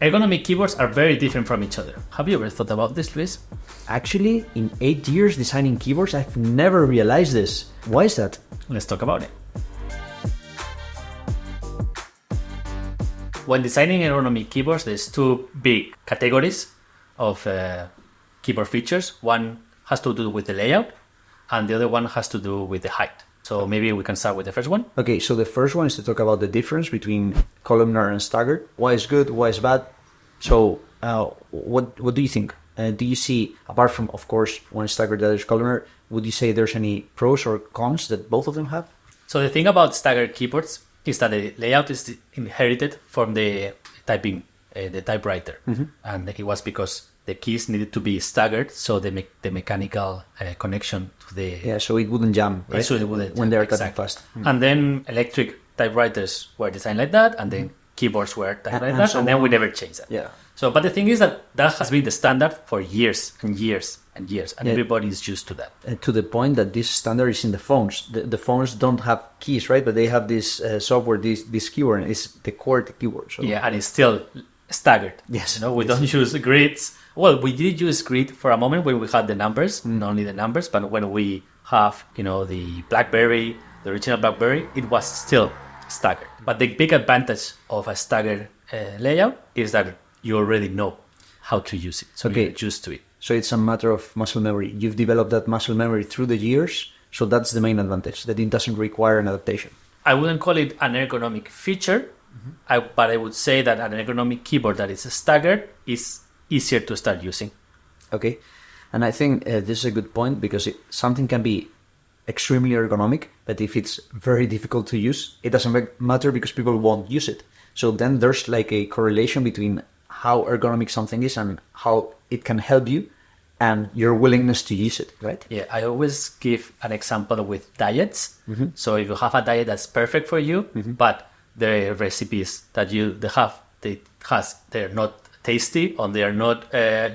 Ergonomic keyboards are very different from each other. Have you ever thought about this, Luis? Actually, in 8 years designing keyboards, I've never realized this. Why is that? Let's talk about it. When designing ergonomic keyboards, there's two big categories of keyboard features. One has to do with the layout, and the other one has to do with the height. So maybe we can start with the first one. Okay, so the first one is to talk about the difference between columnar and staggered. Why is good, why is bad? So what do you think? Do you see, apart from, of course, one is staggered, the other is columnar, would you say there's any pros or cons that both of them have? So the thing about staggered keyboards is that the layout is inherited from the typing, the typewriter. Mm-hmm. And it was because the keys needed to be staggered, so they make the mechanical connection to the... Yeah, so it wouldn't jam, right? So it wouldn't when they're exactly. typing fast. Mm. And then electric typewriters were designed like that, and then keyboards were designed like that, so and then we never changed that. Yeah. So, but the thing is that has been the standard for years and years and years, and everybody is used to that. To the point that this standard is in the phones. The phones don't have keys, right? But they have this software, this keyboard, and it's the QWERTY keyboard. So. Yeah, and it's still staggered. Yes. We don't use grids. Well, we did use grid for a moment when we had the numbers, not only the numbers, but when we have, the BlackBerry, the original BlackBerry, it was still staggered. But the big advantage of a staggered layout is that you already know how to use it. So you're used to it. So it's a matter of muscle memory. You've developed that muscle memory through the years. So that's the main advantage, that it doesn't require an adaptation. I wouldn't call it an ergonomic feature, but I would say that an ergonomic keyboard that is staggered is easier to start using. Okay. And I think this is a good point, because something can be extremely ergonomic, but if it's very difficult to use, it doesn't matter because people won't use it. So then there's like a correlation between how ergonomic something is and how it can help you and your willingness to use it, right? Yeah, I always give an example with diets. Mm-hmm. So if you have a diet that's perfect for you, but the recipes that they're not tasty, or they're not,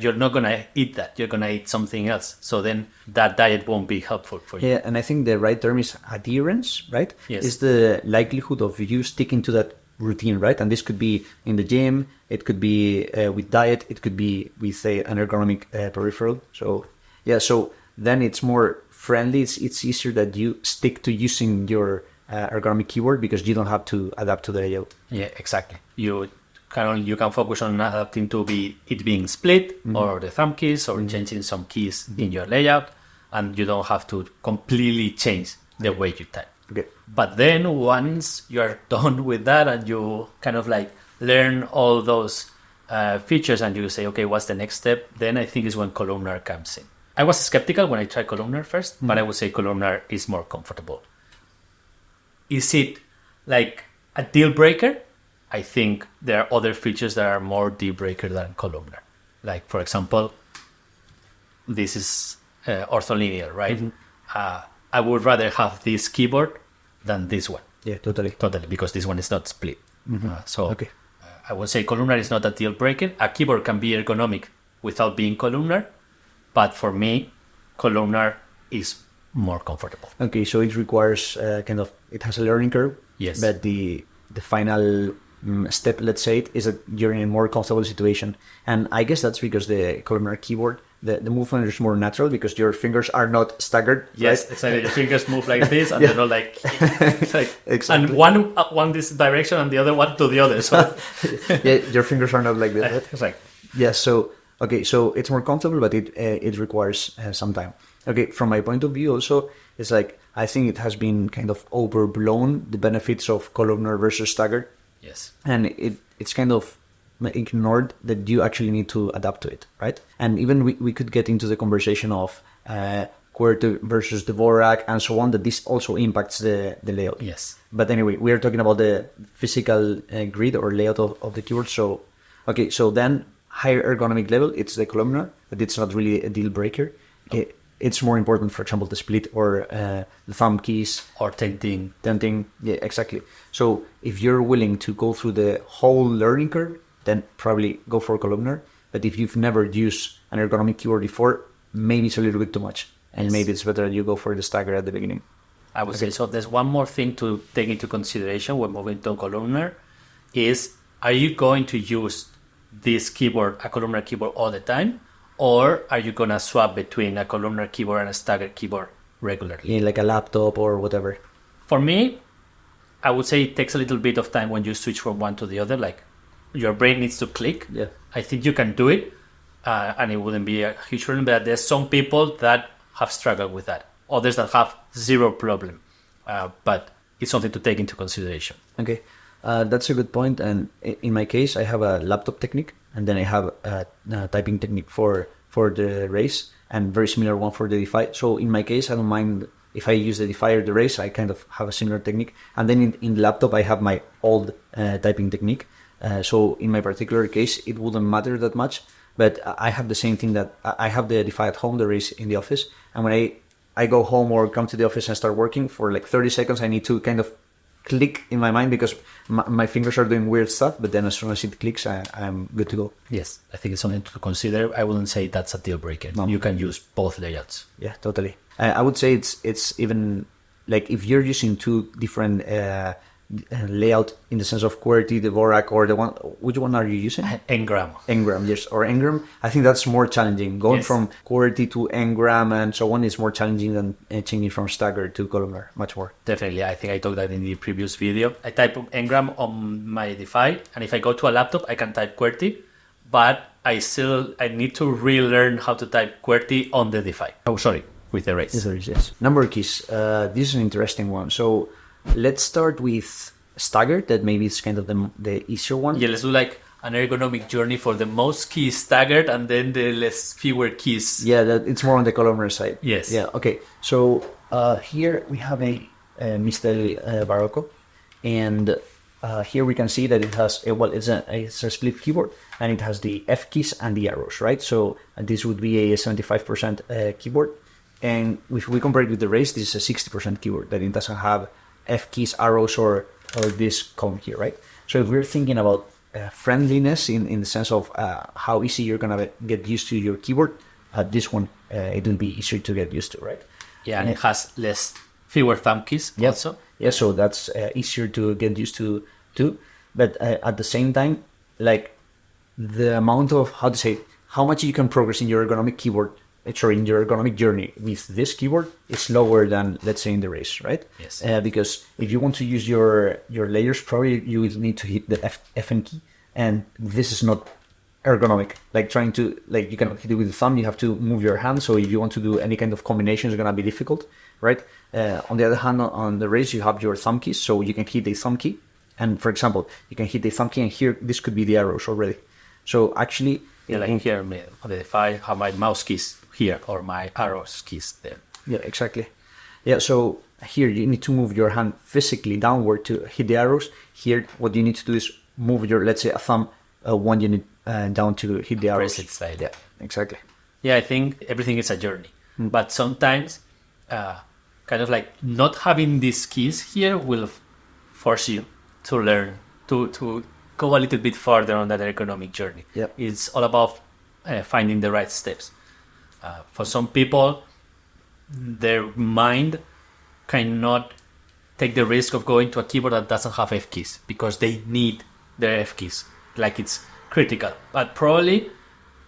you're not gonna eat that. You're gonna eat something else. So then that diet won't be helpful for you. Yeah, and I think the right term is adherence, right? Yes. Is the likelihood of you sticking to that routine, right? And this could be in the gym, it could be with diet, it could be with an ergonomic peripheral. So yeah, so then it's more friendly. It's easier that you stick to using your ergonomic keyboard because you don't have to adapt to the layout. Yeah, exactly. You can focus on adapting to it being split, or the thumb keys, or changing some keys in your layout, and you don't have to completely change the way you type. Okay. But then once you're done with that and you kind of like learn all those features and you say, okay, what's the next step? Then I think is when Columnar comes in. I was skeptical when I tried Columnar first, but I would say Columnar is more comfortable. Is it like a deal breaker? I think there are other features that are more deal breaker than Columnar. Like, for example, this is ortholinear, right? I would rather have this keyboard than this one. Yeah, totally. Totally, because this one is not split. Okay. I would say Columnar is not a deal breaker. A keyboard can be ergonomic without being columnar, but for me, Columnar is more comfortable. Okay, so it requires it has a learning curve. Yes. But the final step, let's say, is that you're in a more comfortable situation. And I guess that's because the columnar keyboard, the movement is more natural because your fingers are not staggered. Yes, right? exactly. Your fingers move like this, and they're not like exactly. And one this direction and the other one to the other. So yeah, your fingers are not like this. Right? It's like yeah. So okay, so it's more comfortable, but it requires some time. Okay, from my point of view, also, it's like I think it has been kind of overblown, the benefits of columnar versus staggered. Yes, and it's kind of ignored that you actually need to adapt to it, right? And even we could get into the conversation of QWERTY versus Dvorak and so on, that this also impacts the layout. Yes. But anyway, we are talking about the physical grid or layout of the keyboard. So, okay, so then higher ergonomic level, it's the columnar, but it's not really a deal breaker. No. It's more important, for example, the split or the thumb keys. Or tenting. Yeah, exactly. So if you're willing to go through the whole learning curve, then probably go for columnar. But if you've never used an ergonomic keyboard before, maybe it's a little bit too much. And maybe it's better that you go for the stagger at the beginning. I would say so. There's one more thing to take into consideration when moving to columnar is, are you going to use this keyboard, a columnar keyboard all the time? Or are you going to swap between a columnar keyboard and a staggered keyboard regularly? Yeah, like a laptop or whatever. For me, I would say it takes a little bit of time when you switch from one to the other. Like your brain needs to click. Yeah. I think you can do it, and it wouldn't be a huge problem. But there's some people that have struggled with that. Others that have zero problem. But it's something to take into consideration. Okay, that's a good point. And in my case, I have a laptop technique, and then I have a typing technique for the race, and very similar one for the Defy. So in my case, I don't mind if I use the Defy or the race. I kind of have a similar technique. And then in the laptop, I have my old typing technique. So in my particular case, it wouldn't matter that much. But I have the same thing that I have the Defy at home, the race in the office. And when I go home or come to the office and start working for like 30 seconds, I need to kind of click in my mind because my fingers are doing weird stuff. But then as soon as it clicks, I'm good to go. Yes, I think it's something to consider. I wouldn't say that's a deal breaker. No. You can use both layouts. Yeah, totally. I would say it's even like if you're using two different layout in the sense of QWERTY, Dvorak, or the one, which one are you using? Ngram. Ngram, yes, or Ngram. I think that's more challenging. Going from QWERTY to Ngram and so on is more challenging than changing from Staggered to Columnar, much more. Definitely. I think I talked that in the previous video. I type Ngram on my Defy, and if I go to a laptop, I can type QWERTY, but I need to relearn how to type QWERTY on the Defy. Oh, sorry, with the race. Yes. Number keys. This is an interesting one. So let's start with Staggered. That maybe is kind of the easier one. Yeah, let's do like an ergonomic journey for the most keys staggered and then the fewer keys. Yeah, it's more on the columnar side. Yes. Yeah. Okay. So here we have a Mistel Barocco, and here we can see that it has it's a split keyboard, and it has the F keys and the arrows, right? So this would be a 75% keyboard, and if we compare it with the race, this is a 60% keyboard that it doesn't have F keys, arrows, or this column here, right? So if we're thinking about friendliness in the sense of how easy you're gonna get used to your keyboard, this one it will be easier to get used to, right? Yeah, and it has fewer thumb keys also. Yeah, so that's easier to get used to too. But at the same time, like the amount of how much you can progress in your ergonomic keyboard, in your ergonomic journey with this keyboard is lower than, let's say, in the race, right? Yes. Because if you want to use your layers, probably you will need to hit the Fn key, and this is not ergonomic. Like trying to, like you can hit it with the thumb, you have to move your hand. So if you want to do any kind of combination, it's gonna be difficult, right? On the other hand, on the race, you have your thumb keys, so you can hit the thumb key, and for example, you can hit the thumb key, and here this could be the arrows already. So actually, yeah, like here on the Defy, I have my mouse keys here or my arrows keys there. Yeah, exactly. Yeah, so here you need to move your hand physically downward to hit the arrows. Here, what you need to do is move your, let's say, a thumb 1 unit down to hit the arrows. Press it slide. Yeah, exactly. Yeah, I think everything is a journey. But sometimes kind of like not having these keys here will force you to learn, to go a little bit further on that ergonomic journey. Yep. It's all about finding the right steps. For some people, their mind cannot take the risk of going to a keyboard that doesn't have F keys because they need their F keys, like it's critical. But probably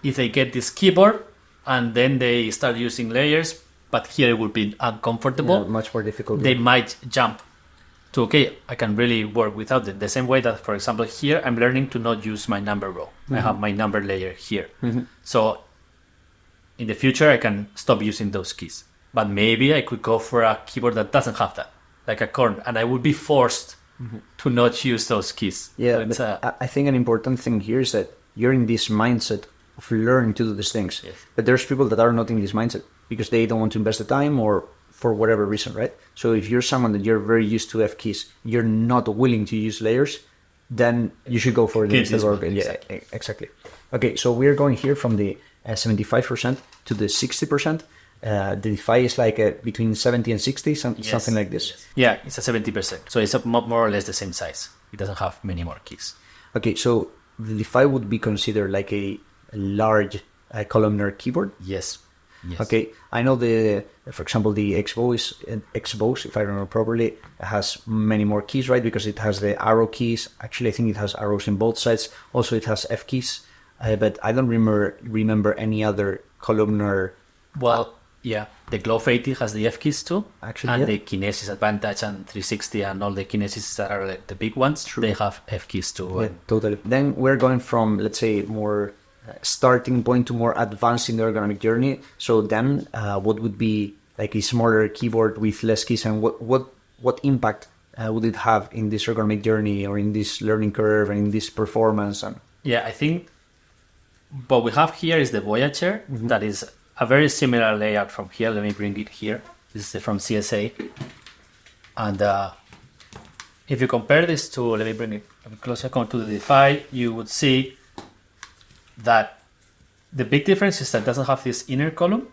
if they get this keyboard and then they start using layers, but here it would be uncomfortable. Yeah, much more difficult. They might jump to, okay, I can really work without it. The same way that, for example, here I'm learning to not use my number row. I have my number layer here. So in the future, I can stop using those keys. But maybe I could go for a keyboard that doesn't have that, like a corn, and I would be forced to not use those keys. Yeah, so but I think an important thing here is that you're in this mindset of learning to do these things. Yes. But there's people that are not in this mindset because they don't want to invest the time or for whatever reason, right? So if you're someone that you're very used to F keys, you're not willing to use layers, then you should go for the one. Yeah, exactly. Okay, so we're going here from the 75% to the 60%. The Defy is like between 70 and 60, something like this. Yes. Yeah, it's a 70%. So it's more or less the same size. It doesn't have many more keys. Okay, so the Defy would be considered like a large columnar keyboard. Yes. Okay, I know for example, the X-Bose, if I remember properly, has many more keys, right? Because it has the arrow keys. Actually, I think it has arrows in both sides. Also, it has F keys. but I don't remember any other columnar. Well, yeah, the Glove 80 has the F keys too. Actually, and yeah. the Kinesis Advantage and 360 and all the Kinesis that are like the big ones, they have F keys too. Yeah, totally. Then we're going from, let's say, more starting point to more advanced in the ergonomic journey. So then what would be like a smaller keyboard with less keys, and what impact would it have in this ergonomic journey or in this learning curve and in this performance? And yeah, I think what we have here is the Voyager. That is a very similar layout from here. Let me bring it here. This is from CSA. And if you compare this to, let me bring it closer, come to the Defy, you would see that the big difference is that it doesn't have this inner column,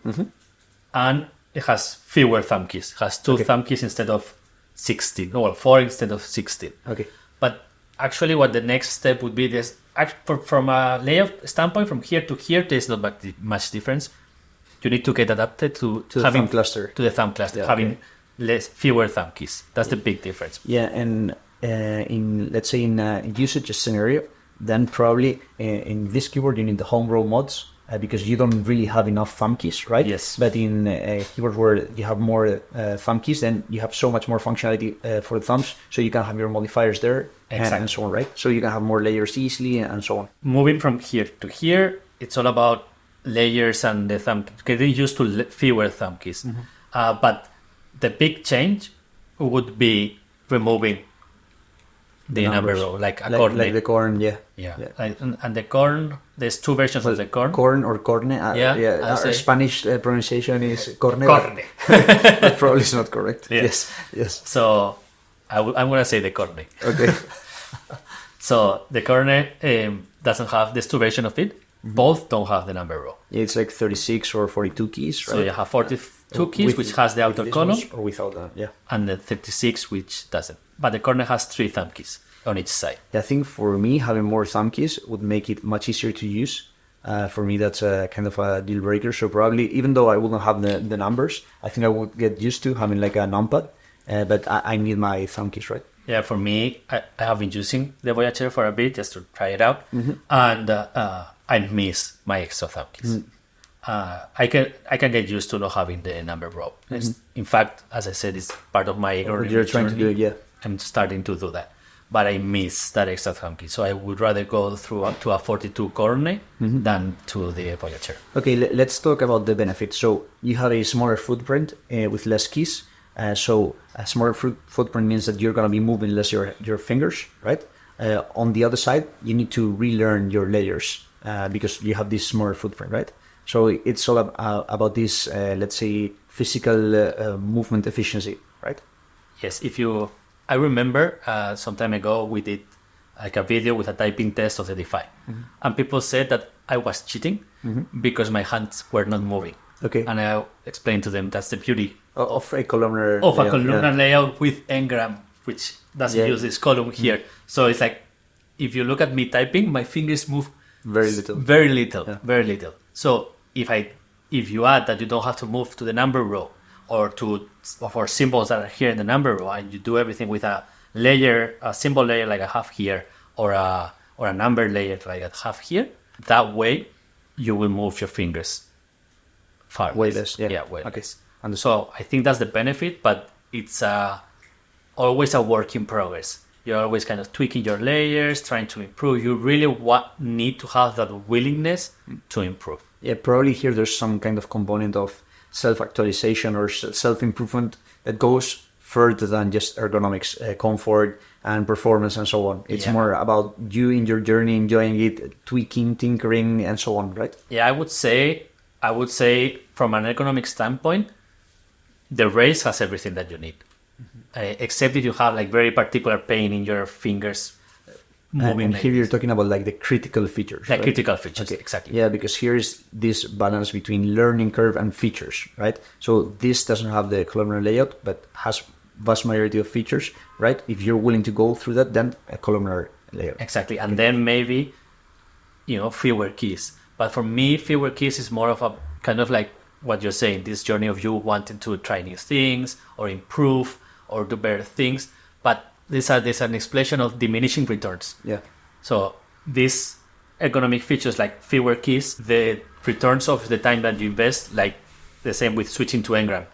and it has fewer thumb keys. It has 2 thumb keys instead of 16, or 4 instead of 16. Okay. But actually what the next step would be this, from a layout standpoint, from here to here, there's not much difference. You need to get adapted to the having thumb cluster. To the thumb cluster, Yeah, having fewer thumb keys. That's the big difference. Yeah, and in, let's say, in a usage scenario, then probably in this keyboard you need the home row mods because you don't really have enough thumb keys, right? Yes. But in a keyboard where you have more thumb keys, then you have so much more functionality for the thumbs, so you can have your modifiers there and so on, right? So you can have more layers easily and so on. Moving from here to here, it's all about layers and the thumb, getting used to fewer thumb keys. But the big change would be removing the number row, like a corne. Like the corn, yeah. Like, and the corn, there's 2 versions of the corn. Corn or corne. Our Spanish pronunciation is corne. Corne. That probably is not correct. Yes. So I'm going to say the corne. Okay. So the corne doesn't have, there's 2 versions of it. Both don't have the number row. It's like 36 or 42 keys, right? So you have 42 keys, which has the outer column. Or without that, yeah. And the 36, which doesn't. But the corner has 3 thumb keys on each side. I think for me, having more thumb keys would make it much easier to use. For me, that's a kind of a deal breaker. So probably, even though I wouldn't have the numbers, I think I would get used to having like a numpad. But I need my thumb keys, right? Yeah, for me, I have been using the Voyager for a bit just to try it out. And I miss my extra thumb keys. I can get used to not having the number row. In fact, as I said, it's part of my ergonomic You're trying to do it, yeah. I'm starting to do that. But I miss that extra thumb key. So I would rather go to a 42 corne than to the Voyager. Okay, let's talk about the benefits. So you have a smaller footprint with less keys. So a smaller footprint means that you're going to be moving less your fingers, right? On the other side, you need to relearn your layers because you have this smaller footprint, right? So it's all about this, let's say, physical movement efficiency, right? Yes. I remember some time ago we did like a video with a typing test of the Defy, and people said that I was cheating because my hands were not moving. Okay. And I explained to them that's the beauty of a columnar layout with Ngram, which doesn't use this column here. So it's like if you look at me typing, my fingers move very little. So if you add that you don't have to move to the number row or for symbols that are here in the number row, and you do everything with a symbol layer like I have here, or a number layer like I have here, that way you will move your fingers far way less. Way less. And so I think that's the benefit, but it's always a work in progress. You're always kind of tweaking your layers, trying to improve. You really need to have that willingness to improve. Yeah, probably here there's some kind of component of self-actualization or self-improvement that goes further than just ergonomics, comfort and performance and so on. It's more about you in your journey, enjoying it, tweaking, tinkering and so on, right? Yeah, I would say from an ergonomic standpoint, the Race has everything that you need. Except if you have like very particular pain in your fingers moving. And here you're talking about like the critical features. Like critical features, okay. Exactly. Yeah, because here is this balance between learning curve and features, right? So this doesn't have the columnar layout, but has vast majority of features, right? If you're willing to go through that, then a columnar layout. Exactly. And then maybe, fewer keys. But for me, fewer keys is more of a kind of like what you're saying, this journey of you wanting to try new things or improve or do better things, but there's an explanation of diminishing returns. Yeah. So this ergonomic features like fewer keys, the returns of the time that you invest, like the same with switching to Engram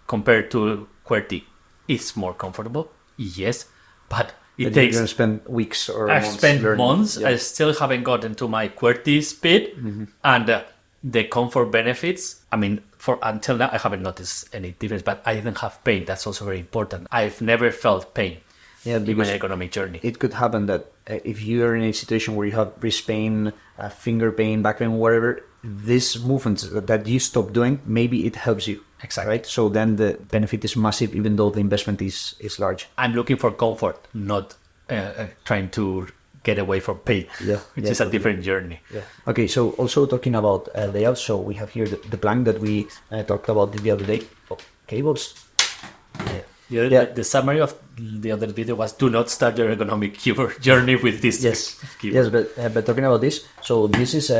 compared to QWERTY, is more comfortable. Yes, but it takes. You're going to spend weeks or I've months spent learning. months. Yeah. I still haven't gotten to my QWERTY speed, and the comfort benefits. I mean, for until now, I haven't noticed any difference. But I didn't have pain. That's also very important. I've never felt pain in my ergonomic journey. It could happen that if you are in a situation where you have wrist pain, finger pain, back pain, whatever, these movements that you stop doing, maybe it helps you. Exactly. Right? So then the benefit is massive, even though the investment is large. I'm looking for comfort, not trying to get away from pain, which is a different journey. Yeah. Okay, so also talking about layout, so we have here the blank that we talked about the other day. Oh, cables. The summary of the other video was: do not start your ergonomic keyboard journey with this keyboard. Yes, but talking about this, so this is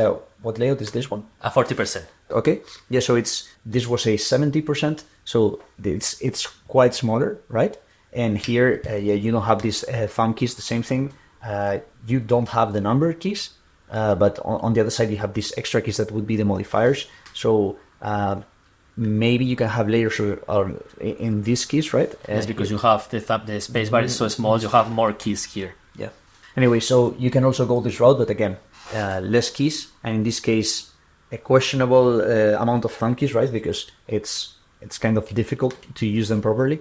what layout is this one? A 40%. Okay, yeah, so this was a 70%, so it's quite smaller, right? And here, you don't have these thumb keys, the same thing. You don't have the number keys, but on the other side, you have these extra keys that would be the modifiers. So maybe you can have layers in these keys, right? Yes, because you have the space bar is so small, you have more keys here. Yeah. Anyway, so you can also go this route, but again, less keys, and in this case, a questionable amount of thumb keys, right? Because it's kind of difficult to use them properly.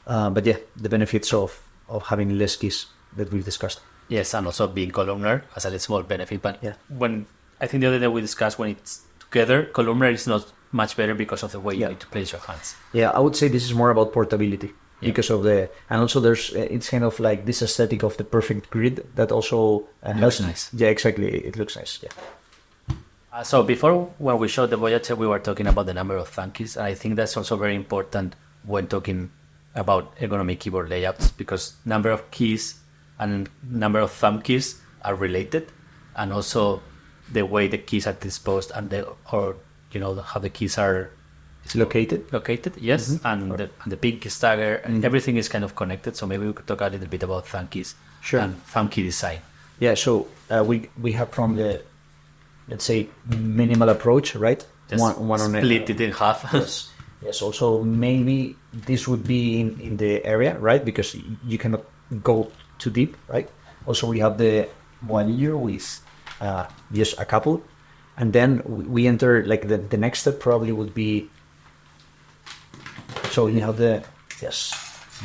But yeah, the benefits of having less keys that we've discussed. Yes, and also being columnar has a small benefit. But yeah, when I think the other day we discussed when it's together, columnar is not much better because of the way you need to place your hands. Yeah, I would say this is more about portability because of and also it's kind of like this aesthetic of the perfect grid that also looks nice. Yeah, exactly. It looks nice. Yeah. So before, when we showed the Voyager, we were talking about the number of thumb keys, and I think that's also very important when talking about ergonomic keyboard layouts, because number of keys and number of thumb keys are related, and also the way the keys are disposed and how the keys are located. Yes, and the pink stagger, and everything is kind of connected. So maybe we could talk a little bit about thumb keys and thumb key design. Yeah, so we have from the, let's say, minimal approach, right? Just one split it in half. Yes. Also, maybe this would be in the area, right? Because you cannot go too deep, right? Also, we have the Voyager with just a couple. And then we enter, like, the next step probably would be, so you have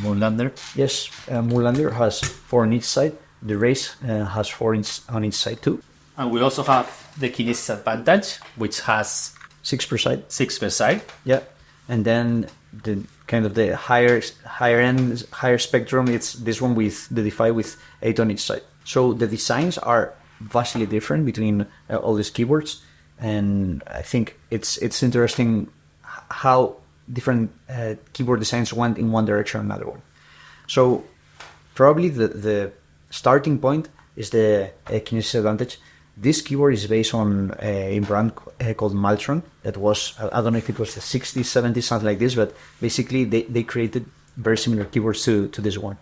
Moonlander. Yes, Moonlander has 4 on each side. The Race has 4 on each side too. And we also have the Kinesis Advantage, which has 6 per side. 6 per side. Yeah. And then the kind of the higher spectrum, it's this one with the Defy with 8 on each side. So the designs are vastly different between all these keyboards, and I think it's interesting how different keyboard designs went in one direction or another one. So probably the starting point is the Kinesis Advantage. This keyboard is based on a brand called Maltron that was, I don't know if it was the 60s, 70s, something like this, but basically they created very similar keyboards to this one,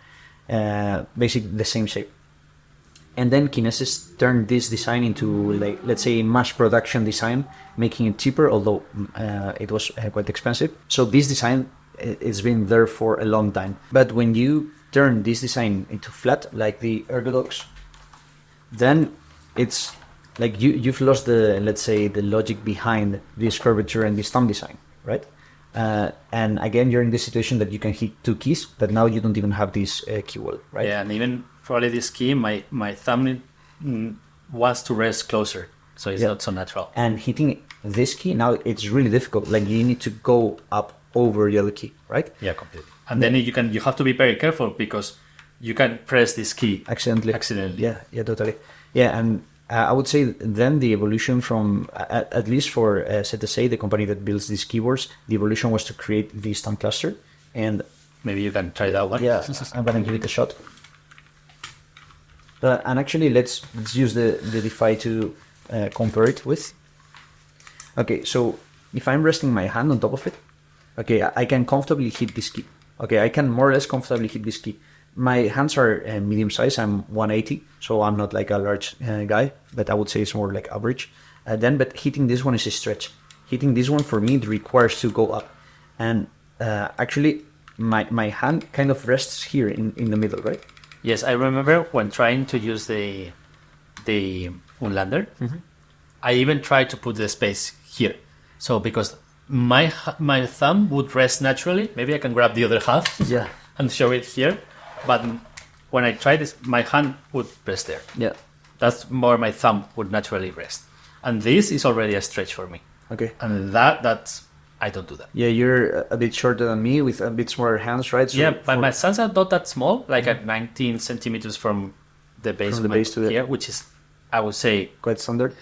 basically the same shape. And then Kinesis turned this design into, like, let's say, mass production design, making it cheaper, although it was quite expensive. So this design, it's been there for a long time. But when you turn this design into flat, like the ErgoDox, then it's like you've lost the, let's say, the logic behind this curvature and this thumb design, right? And again, you're in this situation that you can hit 2 keys, but now you don't even have this key wall, right? Yeah, and even probably this key, my thumb wants to rest closer, so it's not so natural. And hitting this key, now it's really difficult. Like, you need to go up over the other key, right? Yeah, completely. And then you have to be very careful because you can press this key accidentally. Yeah, totally. Yeah, and I would say then the evolution from, at least for ZSA, the company that builds these keyboards, the evolution was to create this thumb cluster. And maybe you can try that one. Yeah, I'm going to give it a shot. And actually, let's use the Defy to compare it with. Okay, so if I'm resting my hand on top of it, okay, I can comfortably hit this key. Okay, I can more or less comfortably hit this key. My hands are medium size. I'm 180, so I'm not like a large guy, but I would say it's more like average. But hitting this one is a stretch. Hitting this one for me, it requires to go up. And actually, my hand kind of rests here in the middle, right? Yes, I remember when trying to use the Unlander, I even tried to put the space here. So because my thumb would rest naturally, maybe I can grab the other half and show it here. But when I try this, my hand would rest there. Yeah. That's more my thumb would naturally rest. And this is already a stretch for me. Okay. And that's I don't do that. Yeah, you're a bit shorter than me with a bit smaller hands, right? So yeah, but my hands are not that small, like at 19 centimeters from the base, to here, which is, I would say, quite standard.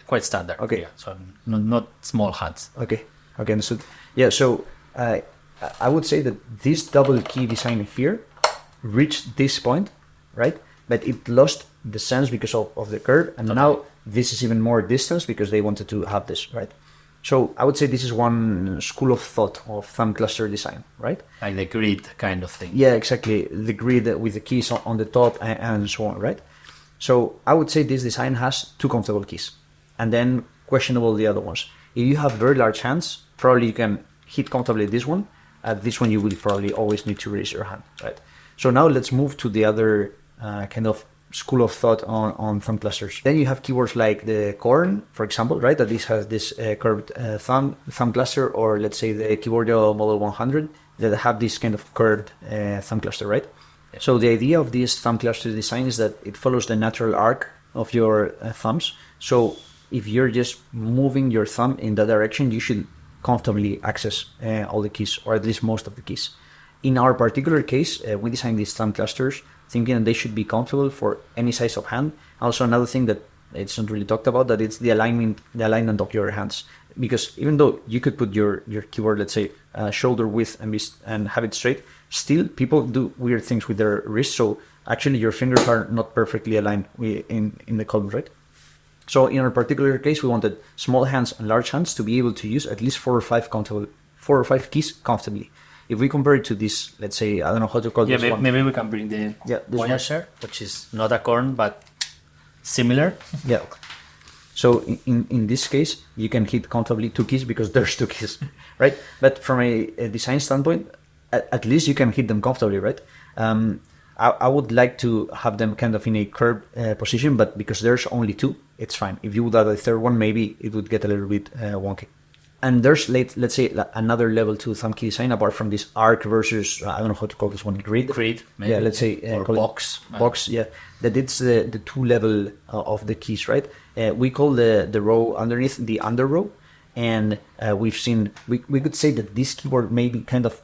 Okay. Yeah, so I'm not small hands. Okay, understood. Yeah, so I would say that this double key design here reached this point, right? But it lost the sense because of the curve, and now this is even more distance because they wanted to have this, right? So I would say this is one school of thought of thumb cluster design, right? Like the grid kind of thing. Yeah, exactly. The grid with the keys on the top and so on, right? So I would say this design has 2 comfortable keys, and then questionable the other ones. If you have very large hands, probably you can hit comfortably this one. This one you will probably always need to raise your hand, right? So now let's move to the other kind of school of thought on thumb clusters. Then you have keyboards like the Corn, for example, right? That this has this curved thumb cluster, or let's say the Keyboardio Model 100 that have this kind of curved thumb cluster, right? So the idea of this thumb cluster design is that it follows the natural arc of your thumbs. So if you're just moving your thumb in that direction, you should comfortably access all the keys, or at least most of the keys. In our particular case, we designed these thumb clusters thinking that they should be comfortable for any size of hand. Also, another thing that it's not really talked about, that it's the alignment of your hands. Because even though you could put your keyboard, let's say, shoulder width and have it straight, still people do weird things with their wrists. So actually your fingers are not perfectly aligned in the column, right? So in our particular case, we wanted small hands and large hands to be able to use at least 4 or 5 keys comfortably. If we compare it to this, let's say, I don't know how to call this one. Maybe we can bring the Voyager, which is not a Corn, but similar. Yeah. So in this case, you can hit comfortably 2 keys because there's 2 keys, right? But from a design standpoint, at least you can hit them comfortably, right? I would like to have them kind of in a curved position, but because there's only 2, it's fine. If you would add a third one, maybe it would get a little bit wonky. And there's, let's say, another level to thumb key design apart from this arc versus, I don't know how to call this one, grid, maybe. Yeah, let's say. Or box. Box, yeah. That it's the 2 level of the keys, right? We call the row underneath the under row. And we've seen, we could say that this keyboard maybe kind of,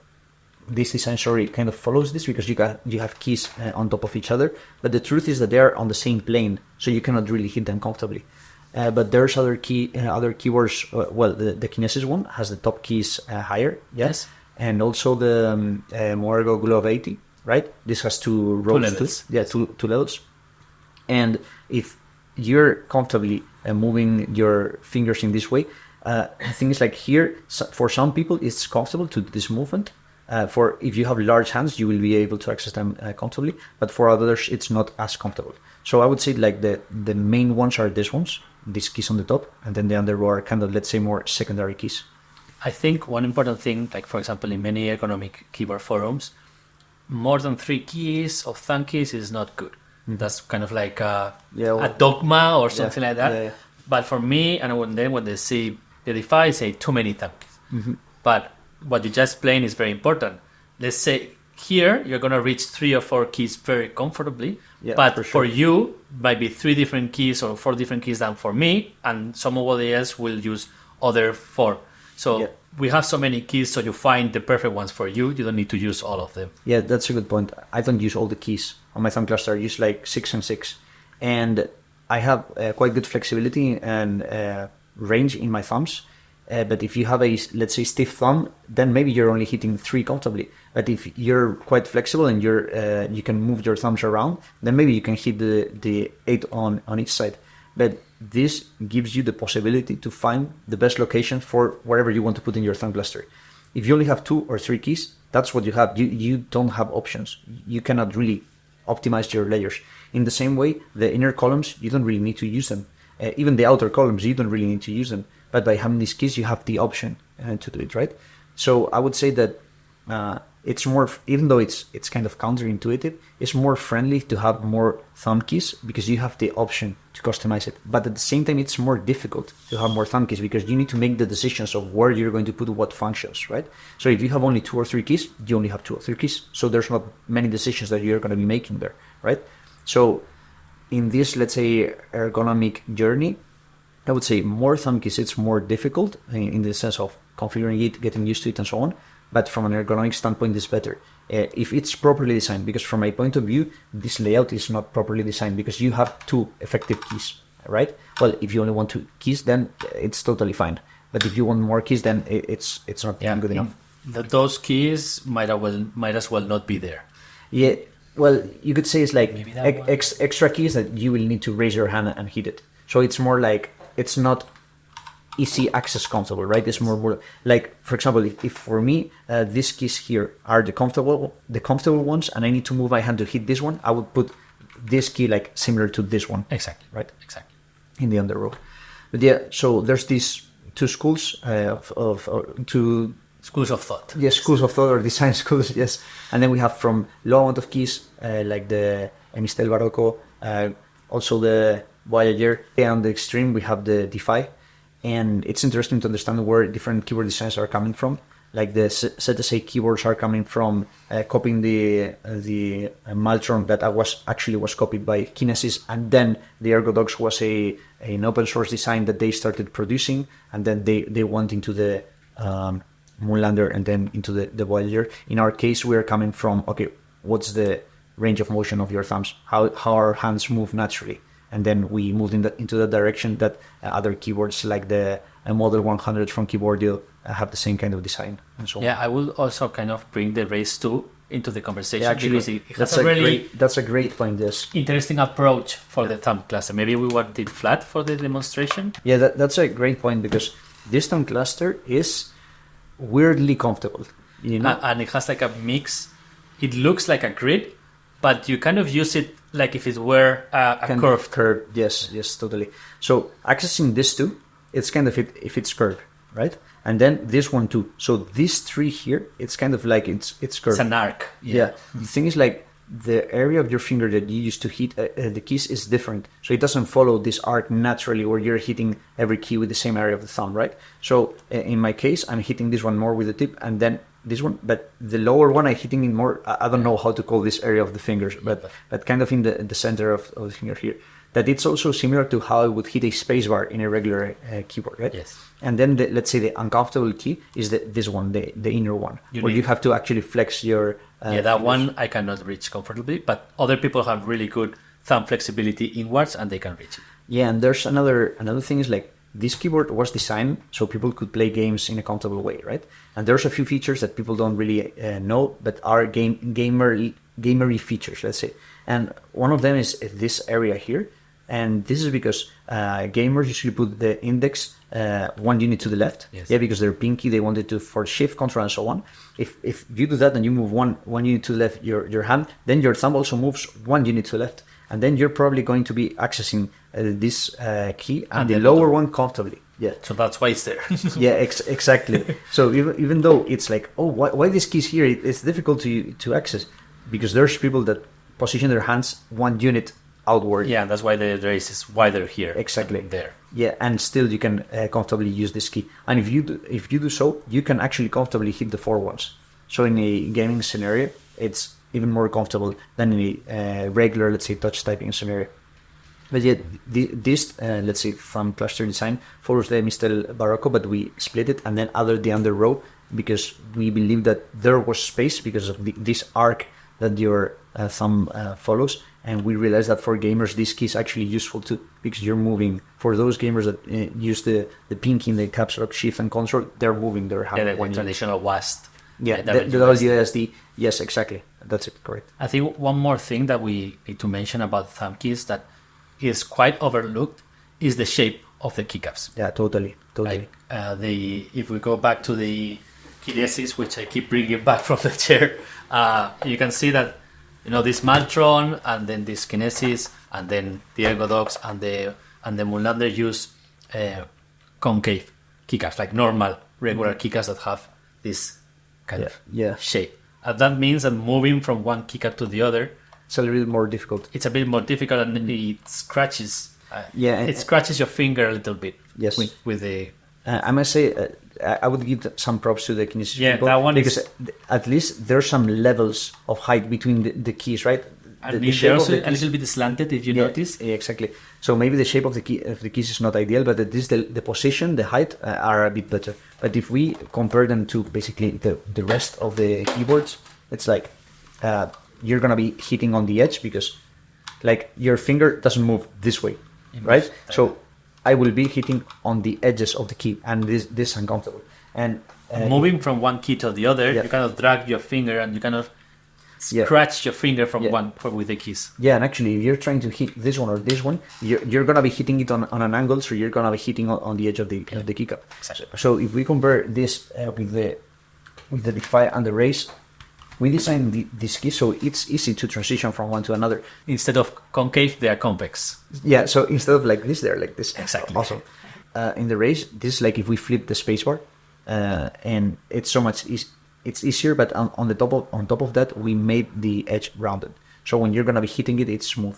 this design, kind of follows this because you have keys on top of each other. But the truth is that they are on the same plane, so you cannot really hit them comfortably. But there's other keyboards. The Kinesis one has the top keys higher, yes, and also the Moergo Glove 80, right? This has 2 rows, 2 levels. Two levels. And if you're comfortably moving your fingers in this way, things like here, for some people it's comfortable to do this movement. For if you have large hands, you will be able to access them comfortably, but for others it's not as comfortable. So I would say like the main ones are these ones, these keys on the top, and then the under row are kind of, let's say, more secondary keys. I think one important thing, like for example in many ergonomic keyboard forums, more than 3 keys of Thumbkeys is not good. That's kind of like a dogma or something like that. Yeah. But for me, and when they see the defy, say too many Thumbkeys. But what you just explained is very important. Let's say here you're going to reach 3 or 4 keys very comfortably, but for you might be 3 different keys or 4 different keys than for me, and somebody else will use other 4. So we have so many keys, so you find the perfect ones for you. You don't need to use all of them. Yeah, that's a good point. I don't use all the keys on my thumb cluster. I use like 6 and 6, and I have quite good flexibility and range in my thumbs. But if you have a, let's say, stiff thumb, then maybe you're only hitting 3 comfortably. But if you're quite flexible and you can move your thumbs around, then maybe you can hit the 8 on each side. But this gives you the possibility to find the best location for wherever you want to put in your thumb cluster. If you only have 2 or 3 keys, that's what you have. You don't have options. You cannot really optimize your layers. In the same way, the inner columns, you don't really need to use them. Even the outer columns, you don't really need to use them. But by having these keys, you have the option to do it, right? So I would say that it's more, even though it's kind of counterintuitive, it's more friendly to have more thumb keys because you have the option to customize it. But at the same time, it's more difficult to have more thumb keys because you need to make the decisions of where you're going to put what functions, right? So if you have only 2 or 3 keys, you only have 2 or 3 keys. So there's not many decisions that you're going to be making there, right? So in this, let's say, ergonomic journey, I would say more thumb keys, it's more difficult in the sense of configuring it, getting used to it, and so on. But from an ergonomic standpoint, it's better if it's properly designed. Because from my point of view, this layout is not properly designed because you have 2 effective keys, right? Well, if you only want 2 keys, then it's totally fine. But if you want more keys, then it's not good enough. Those keys might as well not be there. Yeah. Well, you could say it's like extra keys that you will need to raise your hand and hit it. So it's more like it's not easy access comfortable, right? It's more like, for example, if for me these keys here are the comfortable ones, and I need to move my hand to hit this one, I would put this key like similar to this one. Exactly. Right. Exactly. In the under row. But yeah, so there's these 2 schools two schools of thought. Yes, schools of thought or design schools. Yes, and then we have from low amount of keys like the Emistel Barocco, also the Voyager, and on the extreme we have the Defy. And it's interesting to understand where different keyboard designs are coming from. Like the ZSA keyboards are coming from copying the Maltron that was copied by Kinesis, and then the ErgoDocs was an open source design that they started producing, and then they went into the Moonlander and then into the Voyager. In our case, we are coming from, okay, what's the range of motion of your thumbs? How our hands move naturally? And then we moved into the direction that other keyboards like the Model 100 from Keyboardio have the same kind of design and so on. Yeah, I will also kind of bring the Race 2 into the conversation. Yeah, actually, because it has that's a great point, yes. Interesting approach for the thumb cluster. Maybe we want it flat for the demonstration? Yeah, that's a great point because this thumb cluster is weirdly comfortable. You know? And it has like a mix. It looks like a grid, but you kind of use it like if it were a curve. Yes, totally. So accessing this two, it's kind of if it's curved, right? And then this one too. So these 3 here, it's kind of like it's curved. It's an arc. Yeah. The thing is like the area of your finger that you use to hit the keys is different. So it doesn't follow this arc naturally where you're hitting every key with the same area of the thumb, right? So in my case, I'm hitting this one more with the tip and then this one, but the lower one I'm hitting in more, I don't know how to call this area of the fingers, but kind of in the center of the finger here. That it's also similar to how I would hit a spacebar in a regular keyboard, right? Yes. And then let's say the uncomfortable key is this one, the inner one, where you have to actually flex your... that fingers. One I cannot reach comfortably, but other people have really good thumb flexibility inwards and they can reach it. Yeah, and there's another thing is like this keyboard was designed so people could play games in a comfortable way, right? And there's a few features that people don't really know, but are gamery features, let's say. And one of them is this area here. And this is because gamers usually put the index 1 unit to the left. Yes. Yeah, because they're pinky, they want it to for shift, control, and so on. If you do that and you move one unit to the left, your hand, then your thumb also moves 1 unit to the left. And then you're probably going to be accessing this key and the lower one comfortably. Yeah. So that's why it's there. Yeah, exactly. So even though it's like, oh, why this key's here? It's difficult to access because there's people that position their hands 1 unit outward. Yeah, that's why the race is wider here. Exactly. There. Yeah, and still you can comfortably use this key. And if you do so, you can actually comfortably hit the 4 ones. So in a gaming scenario, it's even more comfortable than in a regular, let's say, touch typing scenario. But yet, this let's say, thumb cluster design follows the Mistel Barocco, but we split it and then added the under row because we believe that there was space because of this arc that your thumb follows. And we realized that for gamers, this key is actually useful too, because you're moving. For those gamers that use the pinky in the caps lock, shift, and control, they're moving their hand. Yeah, the traditional WASD. Yeah, the WASD. Yes, exactly. That's it, correct. I think one more thing that we need to mention about thumb keys that is quite overlooked is the shape of the keycaps. Yeah, totally. Like, if we go back to the Kinesis, which I keep bringing back from the chair, you can see that this Maltron, and then this Kinesis, and then the ErgoDogs and the Moonlander use concave keycaps, like normal, regular keycaps that have this kind of shape. And that means that moving from one keycap to the other, it's a little bit more difficult. It's a bit more difficult, and it scratches. It scratches your finger a little bit. Yes, with the. I must say, I would give some props to the Kinesis people. That one because at least there's some levels of height between the keys, right? And they're also a little bit slanted, if you notice. Yeah, exactly. So maybe the shape of the keys is not ideal, but at least the position, the height are a bit better. But if we compare them to basically the rest of the keyboards, it's like you're gonna be hitting on the edge because like your finger doesn't move this way, right? So I will be hitting on the edges of the key, and this is uncomfortable. And moving from one key to the other, you kind of drag your finger and you kind of scratch your finger from with the keys. Yeah, and actually, if you're trying to hit this one or this one, you're gonna be hitting it on an angle, so you're gonna be hitting on the edge of the keycap. Exactly. So if we compare this with the Defy and the Race, we designed this key so it's easy to transition from one to another. Instead of concave, they are convex. Yeah, so instead of like this, they're like this. Exactly. Awesome. In the Race, this is like if we flip the spacebar, and it's so much it's easier. But on top of that, we made the edge rounded. So when you're gonna be hitting it, it's smooth.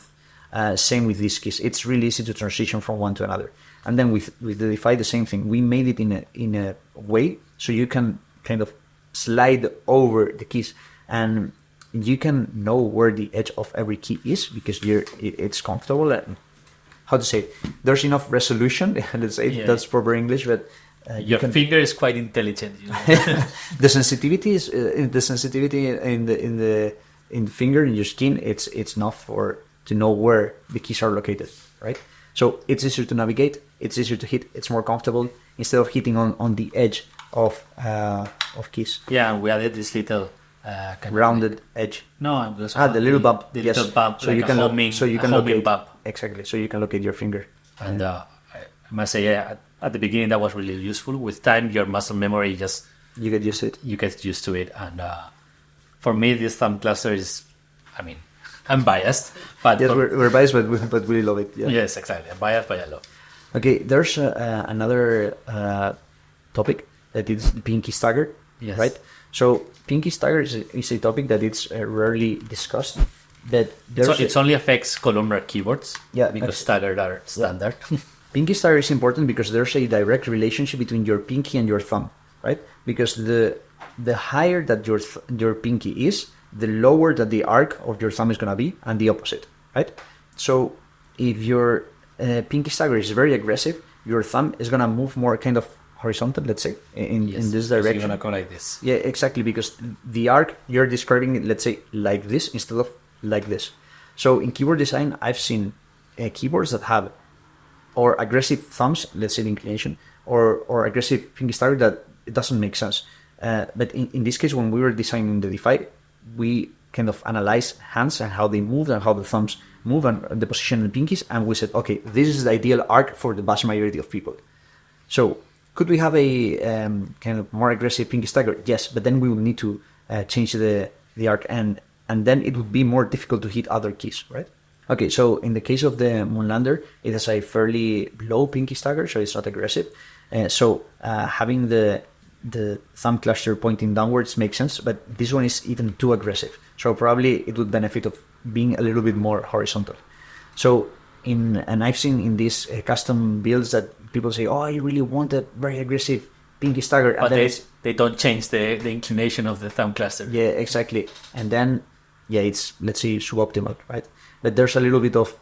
Same with these keys. It's really easy to transition from one to another. And then with the Defy, the same thing. We made it in a way so you can kind of slide over the keys, and you can know where the edge of every key is because it's comfortable. And how to say it? There's enough resolution. Let's say that's proper English, but your finger is quite intelligent. The sensitivity is in the finger, in your skin. It's enough to know where the keys are located, right? So it's easier to navigate. It's easier to hit. It's more comfortable instead of hitting on the edge of keys. Yeah, and we added this little rounded edge. No, the little bump. The little bump, so like you can homing bump. Exactly. So you can locate your finger. And I must say, at the beginning, that was really useful. With time, your muscle memory you get used to it. You get used to it, and for me, this thumb cluster is. I mean, I'm biased, but yes, we're biased, but we love it. Yeah. Yes, exactly. I'm biased, but I love. Okay, there's another topic that is pinky staggered. Yes. Right. So pinky staggered is a topic that it's rarely discussed. But it only affects Columnar keyboards. Yeah, because staggered are standard. Yeah. Pinky staggered is important because there's a direct relationship between your pinky and your thumb, right? Because the higher that your pinky is, the lower that the arc of your thumb is gonna be, and the opposite, right? So if your pinky staggered is very aggressive, your thumb is gonna move more kind of horizontal, let's say, in this direction. You're gonna go like this. Yeah, exactly, because the arc you're describing it, let's say, like this instead of like this. So in keyboard design, I've seen keyboards that have or aggressive thumbs, let's say the inclination, or aggressive pinky staggered that it doesn't make sense. But in this case, when we were designing the Defy, we kind of analyzed hands and how they move and how the thumbs move and the position of the pinkies, and we said, okay, this is the ideal arc for the vast majority of people. So could we have a kind of more aggressive pinky staggered? Yes, but then we will need to change the arc, and then it would be more difficult to hit other keys, right? Okay, so in the case of the Moonlander, it has a fairly low pinky stagger, so it's not aggressive. So having the thumb cluster pointing downwards makes sense, but this one is even too aggressive. So probably it would benefit of being a little bit more horizontal. So and I've seen in these custom builds that people say, oh, I really want a very aggressive pinky stagger. But they don't change the inclination of the thumb cluster. Yeah, exactly. And then, it's, let's say, suboptimal, right? But there's a little bit of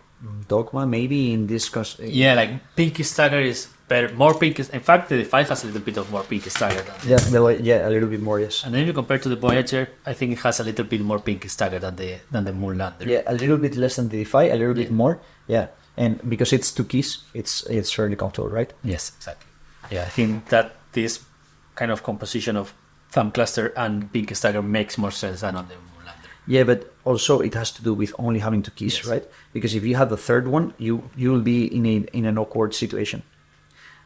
dogma maybe in this. Yeah, like pinky stagger is better, more pinky. In fact, the Defy has a little bit of more pinky stagger. A little bit more, yes. And then you compare to the Voyager, I think it has a little bit more pinky stagger than the Moonlander. Yeah, a little bit less than the Defy, a little bit more. Yeah, and because it's two keys, it's fairly comfortable, right? Yes, exactly. Yeah, I think that this kind of composition of thumb cluster and pinky stagger makes more sense than on the Moonlander. Yeah, but also it has to do with only having two keys, right? Because if you have the third one, you will be in an awkward situation.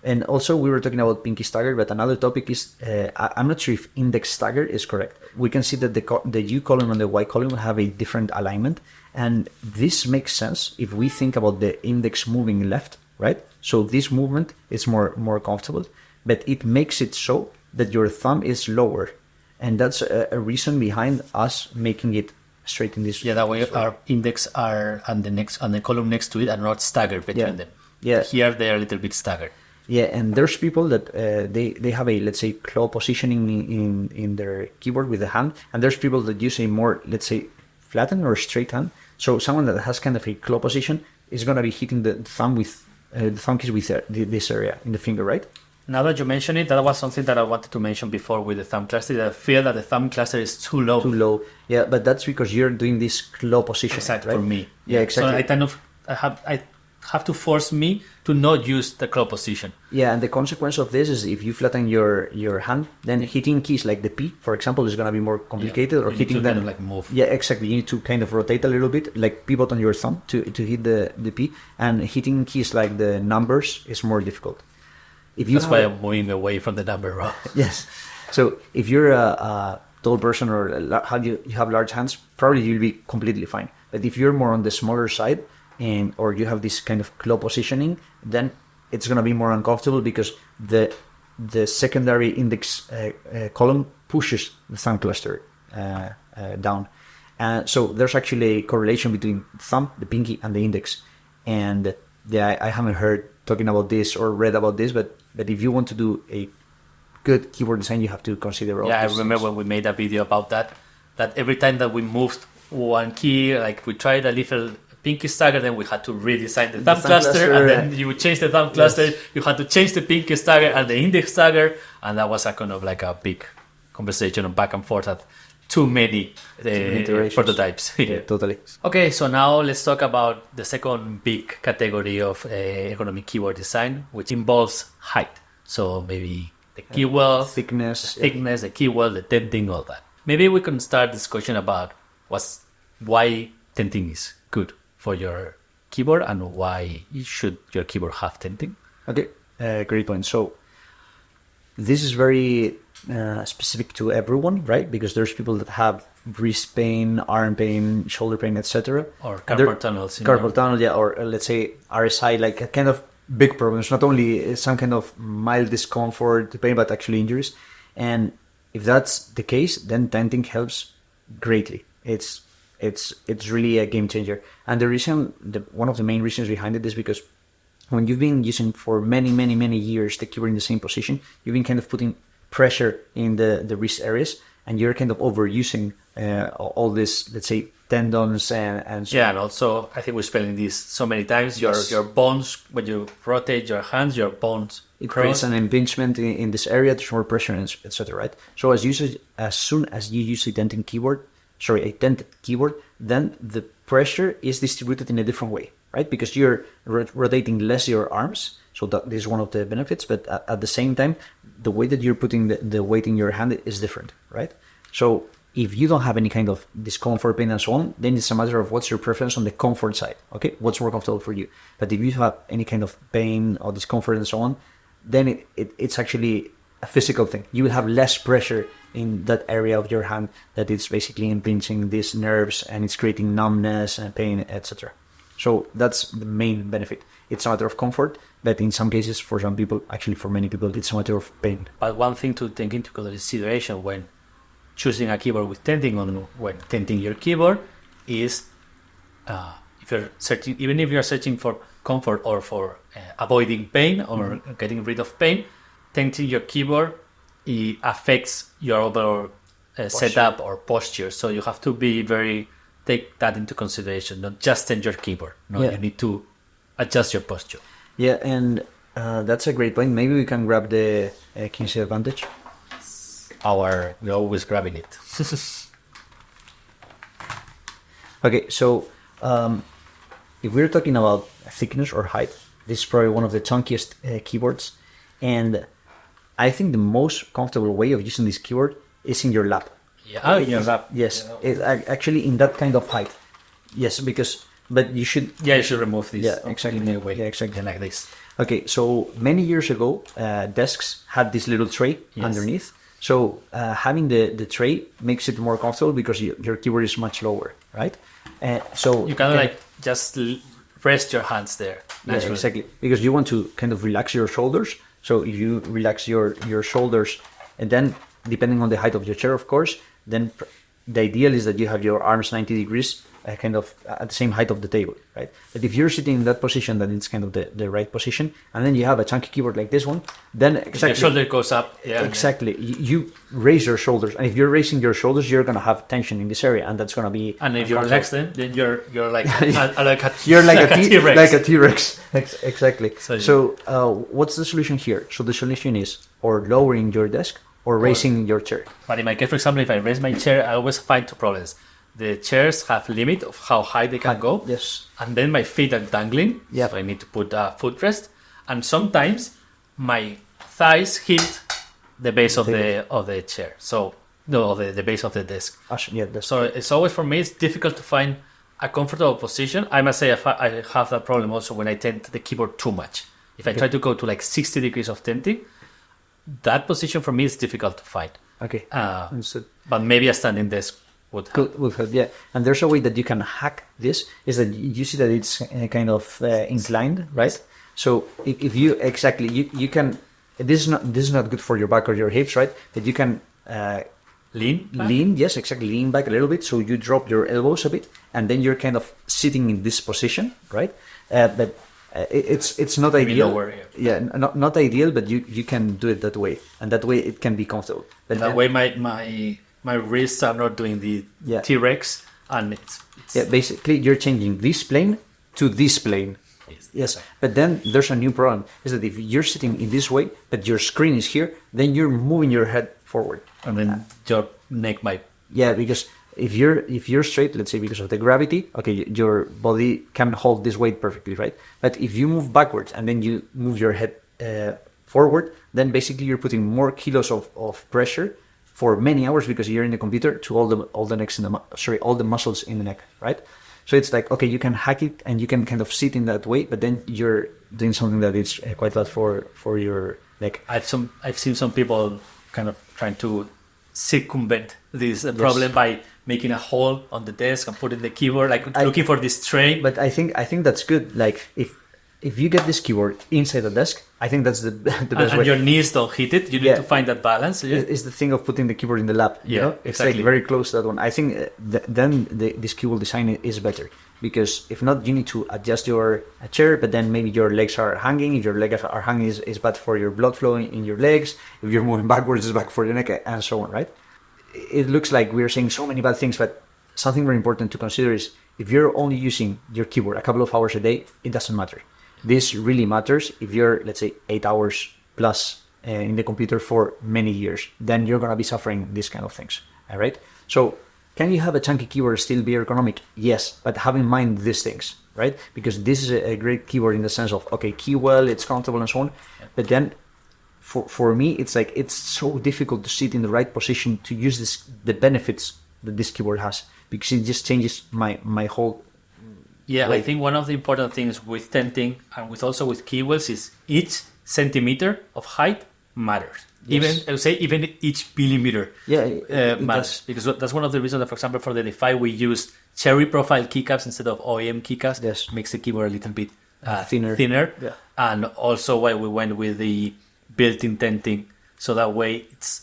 And also we were talking about pinky staggered, but another topic is, I'm not sure if index staggered is correct. We can see that the U column and the Y column have a different alignment. And this makes sense if we think about the index moving left, right? So this movement is more comfortable, but it makes it so that your thumb is lower. And that's a reason behind us making it straight in this. Yeah, that way our index are and the column next to it are not staggered between them. Yeah. Here they are a little bit staggered. Yeah, and there's people that they have a, let's say, claw positioning in their keyboard with the hand, and there's people that use a more, let's say, flattened or straight hand. So someone that has kind of a claw position is going to be hitting the thumb with the thumb keys with this area in the finger, right? Now that you mention it, that was something that I wanted to mention before with the thumb cluster. That I feel that the thumb cluster is too low. Too low. Yeah, but that's because you're doing this claw position. Exactly, right? for me. Yeah, exactly. So I have to force me to not use the claw position. Yeah, and the consequence of this is if you flatten your hand, then hitting keys like the P, for example, is going to be more complicated. Or hitting them kind of like move. Yeah, exactly. You need to kind of rotate a little bit, like pivot on your thumb to hit the P, and hitting keys like the numbers is more difficult. That's why I'm moving away from the number row. Yes. So if you're a tall person or you have large hands, probably you'll be completely fine. But if you're more on the smaller side, or you have this kind of claw positioning, then it's going to be more uncomfortable because the secondary index column pushes the thumb cluster down. So there's actually a correlation between thumb, the pinky, and the index. And I haven't heard talking about this or read about this, but if you want to do a good keyboard design, you have to consider all I these remember things. when we made a video about that every time that we moved one key, like we tried a little pinky stagger, then we had to redesign the thumb cluster, and then you would change the thumb cluster, you had to change the pinky stagger and the index stagger, and that was a kind of like a big conversation and back and forth at too many prototypes. Yeah, totally. Okay, so now let's talk about the second big category of ergonomic keyboard design, which involves height. So maybe the key well, thickness, the key well, the tenting, all that. Maybe we can start discussion about why tenting is good for your keyboard and why should your keyboard have tenting. Okay, great point. So this is very specific to everyone, right? Because there's people that have wrist pain, arm pain, shoulder pain, etc. Or carpal tunnels. Carpal tunnel, yeah, or let's say RSI, like a kind of big problems, not only some kind of mild discomfort, pain, but actually injuries. And if that's the case, then tenting helps greatly. It's really a game changer. And the reason, one of the main reasons behind it is because when you've been using for many years the keyboard in the same position, you've been kind of putting pressure in the wrist areas, and you're kind of overusing all this, let's say, tendons and so. Yeah, and also I think we're spelling this so many times. Your bones, when you rotate your hands, your bones it creates an impingement in this area, there's more pressure, etc. Right? So as soon as you use a tented keyboard, then the pressure is distributed in a different way, right? Because you're rotating less your arms, so that is one of the benefits. But at the same time, the way that you're putting the weight in your hand is different, right? So if you don't have any kind of discomfort, pain, and so on, then it's a matter of what's your preference on the comfort side, okay? What's more comfortable for you? But if you have any kind of pain or discomfort and so on, then it's actually a physical thing. You will have less pressure in that area of your hand that it's basically impinging these nerves and it's creating numbness and pain, etc. So that's the main benefit. It's a matter of comfort, but in some cases, for some people, actually for many people, it's a matter of pain. But one thing to take into consideration when choosing a keyboard with tenting when tenting your keyboard is if you're searching, even if you're searching for comfort or for avoiding pain or getting rid of pain, tenting your keyboard it affects your overall setup or posture. So you have to take that into consideration. Not just tent your keyboard. You need to adjust your posture. Yeah, and that's a great point. Maybe we can grab the Kinsey Advantage. We're always grabbing it. Okay, so if we're talking about thickness or height, this is probably one of the chunkiest keyboards, and I think the most comfortable way of using this keyboard is in your lap. Yeah, in your lap. Yes, actually in that kind of height. Yes, but you should. Yeah, you should remove this. Yeah, exactly. In a way. Yeah, exactly. Like this. Okay, so many years ago, desks had this little tray underneath. So having the tray makes it more comfortable because your keyboard is much lower, right? So you kind of like just rest your hands there. Yeah, exactly. Because you want to kind of relax your shoulders. So if you relax your shoulders, and then depending on the height of your chair, of course, then the ideal is that you have your arms 90 degrees kind of at the same height of the table, right? But if you're sitting in that position, then it's kind of the right position. And then you have a chunky keyboard like this one, then exactly. Your shoulder goes up. Yeah. Exactly. You raise your shoulders. And if you're raising your shoulders, you're going to have tension in this area. And that's going to be... And if you relax then you're like you're like a T-Rex. Like a T-Rex. Exactly. So what's the solution here? So the solution is or lowering your desk or raising your chair. But in my case, for example, if I raise my chair, I always find two problems. The chairs have limit of how high they can go. Yes. And then my feet are dangling. Yeah. So I need to put a footrest. And sometimes my thighs hit the base of the chair. So no, the base of the desk. Yeah. So it's always, for me, it's difficult to find a comfortable position. I must say I have that problem also when I tent the keyboard too much. If I try to go to like 60 degrees of tenting, that position for me is difficult to find. Okay. But maybe a standing desk would help. Yeah. And there's a way that you can hack this, is that you see that it's kind of inclined, right? So if you you can, this is not good for your back or your hips, right? But you can lean, yes, exactly, lean back a little bit, so you drop your elbows a bit, and then you're kind of sitting in this position, right? But it's not ideal. Lower, yeah, not ideal, but you can do it that way, and that way it can be comfortable. But that way my wrists are not doing the T-Rex, and it's basically you're changing this plane to this plane. Yes, but then there's a new problem, is that if you're sitting in this way, but your screen is here, then you're moving your head forward. And then your neck might... Yeah, because if you're straight, let's say because of the gravity, okay, your body can hold this weight perfectly, right? But if you move backwards and then you move your head forward, then basically you're putting more kilos of pressure for many hours because you're in the computer to all the muscles in the neck, right? So it's like, okay, you can hack it and you can kind of sit in that way, but then you're doing something that is quite bad for your neck. I've seen some people kind of trying to circumvent this problem by making a hole on the desk and putting the keyboard, looking for this tray. But I think that's good. Like if you get this keyboard inside the desk, I think that's the best way. And your knees don't hit it. You need to find that balance. Yeah. It's the thing of putting the keyboard in the lap. Yeah, it's exactly. like very close to that one. I think then this keyboard design is better, because if not, you need to adjust your chair, but then maybe your legs are hanging. If your legs are hanging, is bad for your blood flow in your legs. If you're moving backwards, it's bad for your neck, and so on, right? It looks like we're saying so many bad things, but something very important to consider is if you're only using your keyboard a couple of hours a day, it doesn't matter. This really matters if you're, let's say, 8 hours plus in the computer for many years. Then you're going to be suffering these kind of things, all right? So can you have a chunky keyboard still be ergonomic? Yes, but have in mind these things, right? Because this is a great keyboard in the sense of, okay, key well, it's comfortable and so on. But then for me, it's like it's so difficult to sit in the right position to use the benefits that this keyboard has, because it just changes my whole... Yeah, I think one of the important things with tenting and with key wheels is each centimeter of height matters. Yes. Even each millimeter matters. Does. Because that's one of the reasons that, for example, for the Defy, we used cherry profile keycaps instead of OEM keycaps. Yes. Makes the keyboard a little bit thinner. Yeah. And also why we went with the built-in tenting, so that way it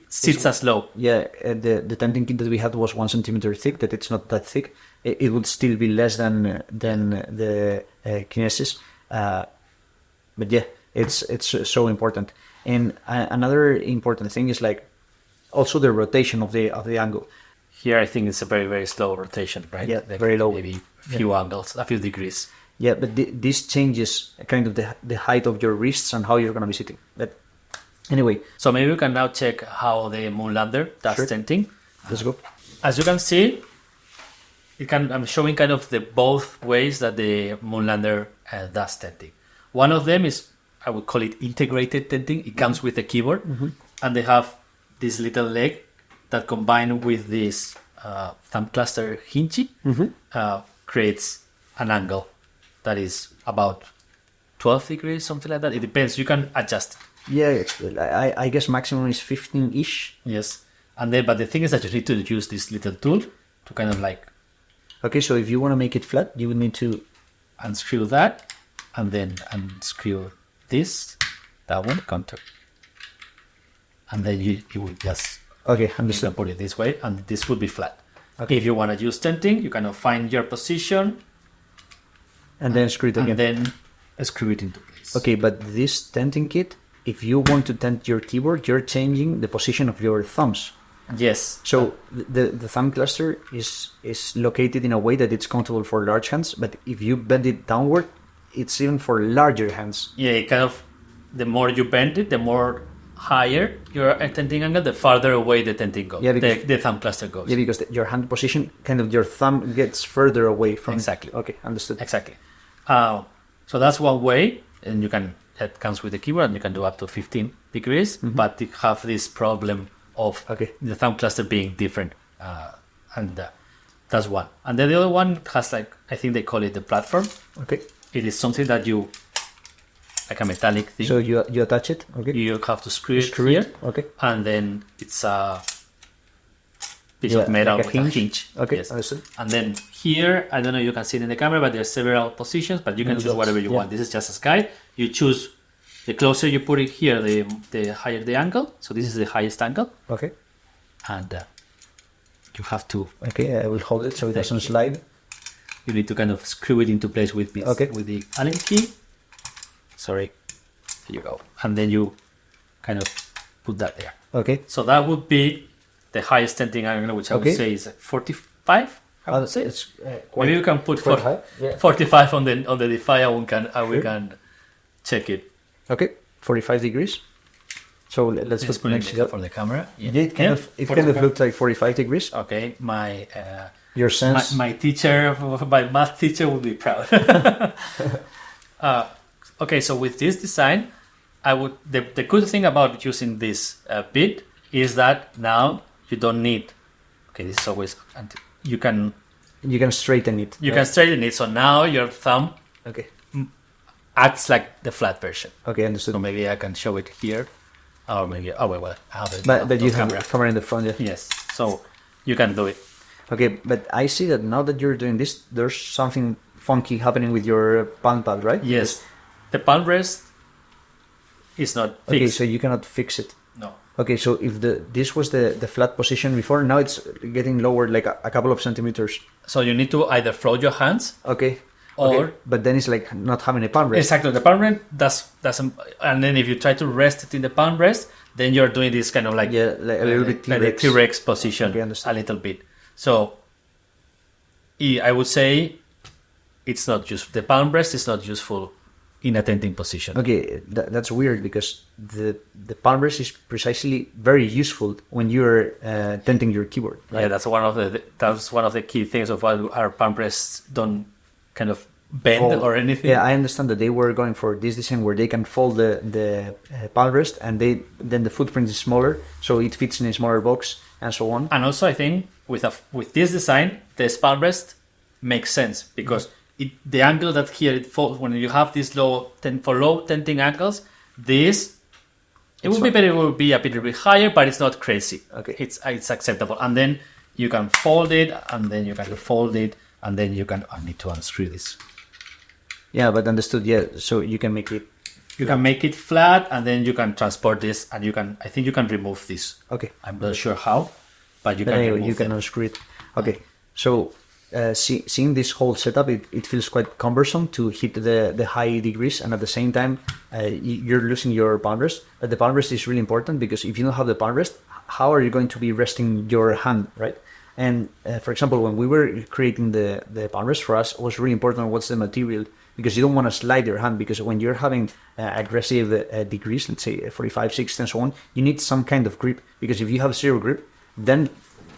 sits as low. Yeah, the tenting kit that we had was 1 centimeter thick, that it's not that thick. It would still be less than the Kinesis. But yeah, it's so important. And another important thing is like also the rotation of the angle. Here I think it's a very, very slow rotation, right? Yeah, very low. Maybe a few angles, a few degrees. Yeah, but this changes kind of the height of your wrists and how you're going to be sitting. But anyway. So maybe we can now check how the Moonlander does tenting. Let's go. As you can see, I'm showing kind of the both ways that the Moonlander does tenting. One of them is, I would call it integrated tenting. It comes with the keyboard, and they have this little leg that combined with this thumb cluster hinge creates an angle that is about 12 degrees, something like that. It depends. You can adjust. Yeah, I guess maximum is 15-ish. Yes. And then, but the thing is that you need to use this little tool to kind of like... Okay, so if you want to make it flat, you would need to... unscrew that, and then unscrew this, that one, counter. And then you will just... Okay, You understood. can put it this way, and this will be flat. Okay. If you want to use tenting, you kind of find your position, And then screw it again. and then screw it into place. Okay, but this tenting kit, if you want to tent your keyboard, you're changing the position of your thumbs. Yes. So the thumb cluster is located in a way that it's comfortable for large hands, but if you bend it downward, it's even for larger hands. Yeah, it kind of, the more you bend it, the more higher your tenting angle, the farther away the tenting goes. Yeah, because- the thumb cluster goes. Yeah, because your hand position, kind of your thumb gets further away from... Exactly. Okay, understood. Exactly. So that's one way, and you can, that comes with the keyboard, and you can do up to 15 degrees, but you have this problem of Okay. the thumb cluster being different. And that's one. And then the other one has like, I think they call it the platform. Okay, It is something that you, like a metallic thing, so you attach it. Okay, you have to screw it screw here, it. Okay, and then it's a piece Yeah, of metal like a with a hinge. hinge. Okay, Yes. understood. And then here, I don't know, you can see it in the camera, but there are several positions, but you can choose whatever you want. This is just a guide. You choose, the closer you put it here, the higher the angle. So this is the highest angle. Okay, And you have to, okay. I will hold it so it doesn't slide. you need to kind of screw it into place with this, Okay. with the Allen key. Sorry. Here you go. And then you kind of put that there. Okay, So that would be the highest tenting angle, which I would Okay. say is 45. I would say. it's Maybe you can put quite high. Yeah. 45 on the Defy, and we can check it. Okay, 45 degrees. So let's Just put put it next to that. for the camera. Yeah, it kind of 45. looked like 45 degrees. Okay, my Your sense. my teacher, my math teacher, would be proud. Okay, so with this design, I would the good thing about using this bit is that now you don't need. Okay, this is always you can straighten it. can straighten it. So now your thumb Okay. acts like the flat version. Okay, understood. So maybe I can show it here, or maybe well I have it. But you have camera. a camera in the front, yeah. Yes, so you can do it. Okay, but I see that now that you're doing this, there's something funky happening with your palm pad, right? Yes, the palm rest is not fixed. Okay, so you cannot fix it. No. Okay, so if this was the flat position before, now it's getting lowered like a couple of centimeters. So you need to either float your hands, Okay. or Okay, but then it's like not having a palm rest. exactly the palm rest doesn't, and then if you try to rest it in the palm rest, then you're doing this kind of like Yeah, like a little bit like the T-Rex. T-Rex position, Okay, understood. a little bit. So I would say it's not useful. The palm rest is not useful in a tenting position. Okay, that's weird because the palm rest is precisely very useful when you're tenting your keyboard. Right? Yeah, that's one of the key things of why our palm rests don't kind of bend Fold. or anything. Yeah, I understand that they were going for this design where they can fold the palm rest and then the footprint is smaller, so it fits in a smaller box and so on. And also, I think with this design, the palm rest makes sense because the angle that here it falls when you have this low tenting angles, it would be better. It would be a bit higher, but it's not crazy. Okay. It's acceptable. And then you can fold it, and then you can fold it, and then you can. I need to unscrew this. Yeah, but understood. Yeah, so you can make it. You can make it flat, and then you can transport this, and you can. I think you can remove this. Okay. I'm not sure how, but you But can anyway, remove you can it. unscrew it. Okay, so seeing this whole setup, it feels quite cumbersome to hit the high degrees, and at the same time, you're losing your palm rest. But the palm rest is really important because if you don't have the palm rest, how are you going to be resting your hand, right? And for example, when we were creating the palm rest, for us, it was really important what's the material, because you don't want to slide your hand, because when you're having aggressive degrees, let's say 45, 60 and so on, you need some kind of grip, because if you have zero grip, then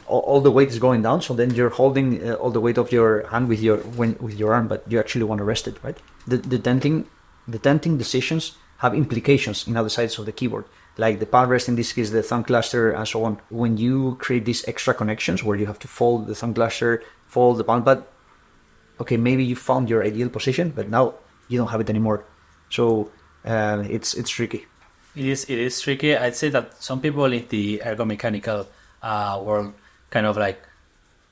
all the weight is going down, so then you're holding all the weight of your hand with your arm, but you actually want to rest it, right? The tenting decisions have implications in other sides of the keyboard, like the palm rest, in this case the thumb cluster and so on. When you create these extra connections where you have to fold the thumb cluster, fold the palm pad, okay, maybe you found your ideal position, but now you don't have it anymore. So it's tricky. It is tricky. I'd say that some people in the ergomechanical world kind of like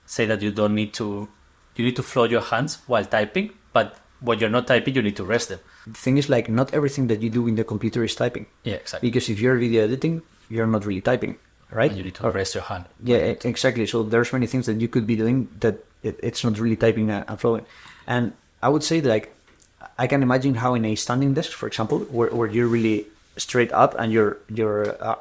say that you need to flow your hands while typing, but when you're not typing, you need to rest them. The thing is, like, not everything that you do in the computer is typing. Yeah, exactly. Because if you're video editing, you're not really typing, right? And you need to rest your hand. Yeah, exactly. So there's many things that you could be doing that it's not really typing and flowing. And I would say, like, I can imagine how in a standing desk, for example, where you're really straight up and your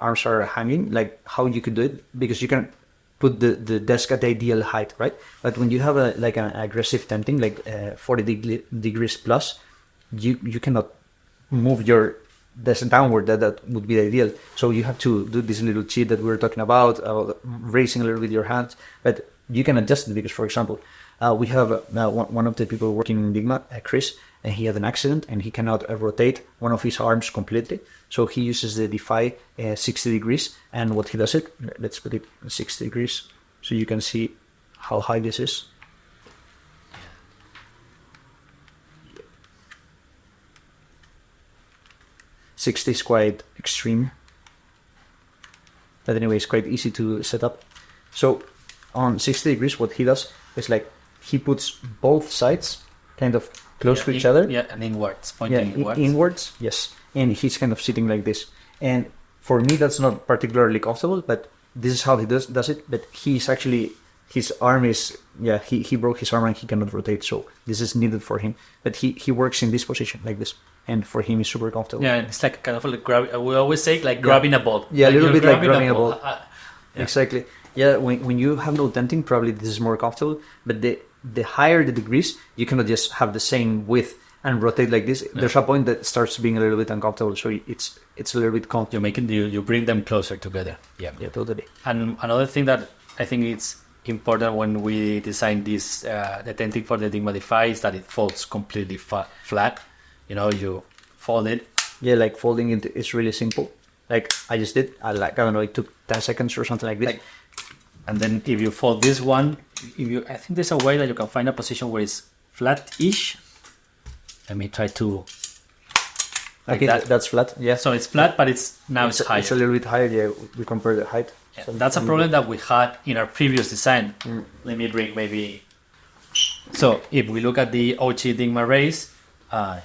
arms are hanging, like how you could do it, because you can put the desk at the ideal height, right? But when you have an aggressive tenting, like 40 degrees plus, you cannot move your desk downward. That would be the ideal. So you have to do this little cheat that we were talking about raising a little bit your hands, but you can adjust it because, for example, we have one of the people working in Dygma, Chris, and he had an accident and he cannot rotate one of his arms completely. So he uses the Defy 60 degrees, and what he does it, let's put it 60 degrees so you can see how high this is. Yeah. 60 is quite extreme, but anyway, it's quite easy to set up. So on 60 degrees, what he does is like he puts both sides kind of close to each other. Yeah, and inwards, pointing inwards. Inwards, yes. And he's kind of sitting like this. And for me, that's not particularly comfortable, but this is how he does it. But he's actually, his arm is, he broke his arm and he cannot rotate. So this is needed for him. But he works in this position like this. And for him, it's super comfortable. Yeah, it's like kind of like we always say, like grabbing a ball. Yeah, like a little bit like grabbing a ball. Yeah. Exactly. Yeah, when you have no tenting, probably this is more comfortable. But the higher the degrees, you cannot just have the same width and rotate like this. Yeah. There's a point that starts being a little bit uncomfortable. So it's a little bit comfortable. You bring them closer together. Yeah, totally. And another thing that I think it's important when we design this the tenting for the Dygma Defy is that it folds completely flat. You fold it. Yeah, like folding it is really simple. Like I just did. I don't know, it took 10 seconds or something like this. And then if you fold this one, I think there's a way that you can find a position where it's flat-ish. Let me try to. Okay, that's flat. Yeah. So it's flat, but it's higher. It's a little bit higher. Yeah, we compare the height. Yeah. So that's a problem that we had in our previous design. Let me bring maybe. So if we look at the OG Dygma race,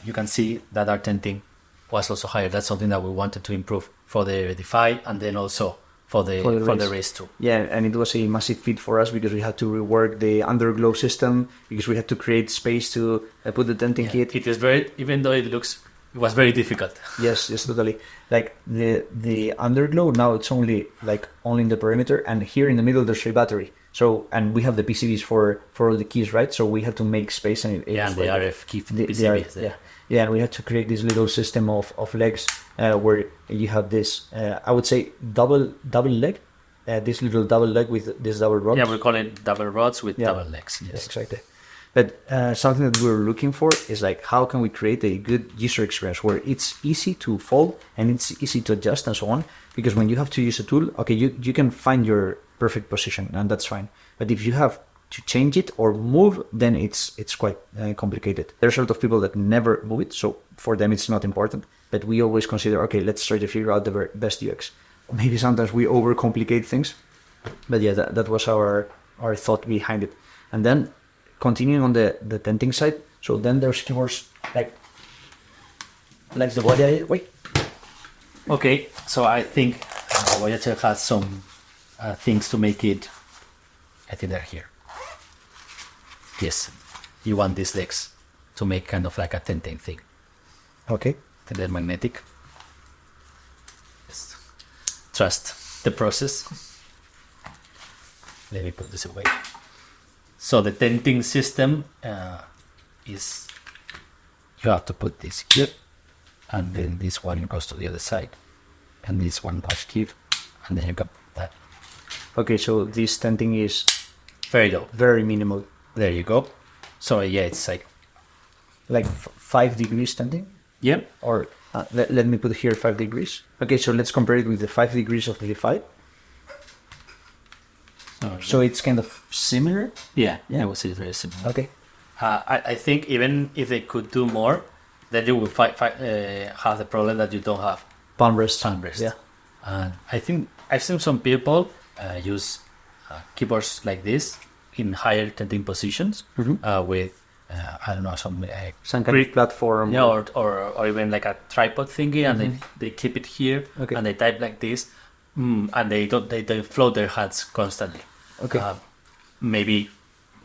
you can see that our tenting was also higher. That's something that we wanted to improve for the Defy and then also for the race too. Yeah, and it was a massive feat for us because we had to rework the underglow system because we had to create space to put the tenting kit. It is very, even though it was very difficult. Yes, totally. Like the underglow now it's only in the perimeter, and here in the middle there's a battery. So, and we have the PCBs for all the keys, right? So we had to make space and the RF key PCBs. Yeah, and we had to create this little system of legs where you have this, I would say, double leg, this little double leg with this double rod. Yeah, we call it double rods with double legs. Yes, exactly. But something that we're looking for is like, how can we create a good user experience where it's easy to fold and it's easy to adjust and so on? Because when you have to use a tool, okay, you can find your perfect position and that's fine. But if you have to change it or move, then it's quite complicated. There's a lot of people that never move it, so for them it's not important. But we always consider, okay, let's try to figure out the best UX. Maybe sometimes we overcomplicate things, but yeah, that was our thought behind it. And then continuing on the tenting side, so then there's keyboards like the Voyager. Wait. Okay, so I think Voyager has some things to make it. I think they're here. Yes, you want these legs to make kind of like a tenting thing. Okay. And then magnetic. Just trust the process. Let me put this away. So the tenting system is, you have to put this here, and then this one goes to the other side, and this one push here, and then you got that. Okay, so this tenting is very low, very minimal. There you go. So yeah, it's like 5 degrees tenting. Yeah. Or let me put here 5 degrees. Okay, so let's compare it with the 5 degrees of the Defy. So it's kind of similar. Yeah, I would say it's very similar. Okay. I think even if they could do more, then you will have the problem that you don't have palm rest. palm rest. Yeah. And I think I've seen some people use keyboards like this in higher tending positions with I don't know, some kind of platform. Yeah, or even like a tripod thingy, and they keep it here, and they type like this, and they don't float their hands constantly. Okay. Maybe,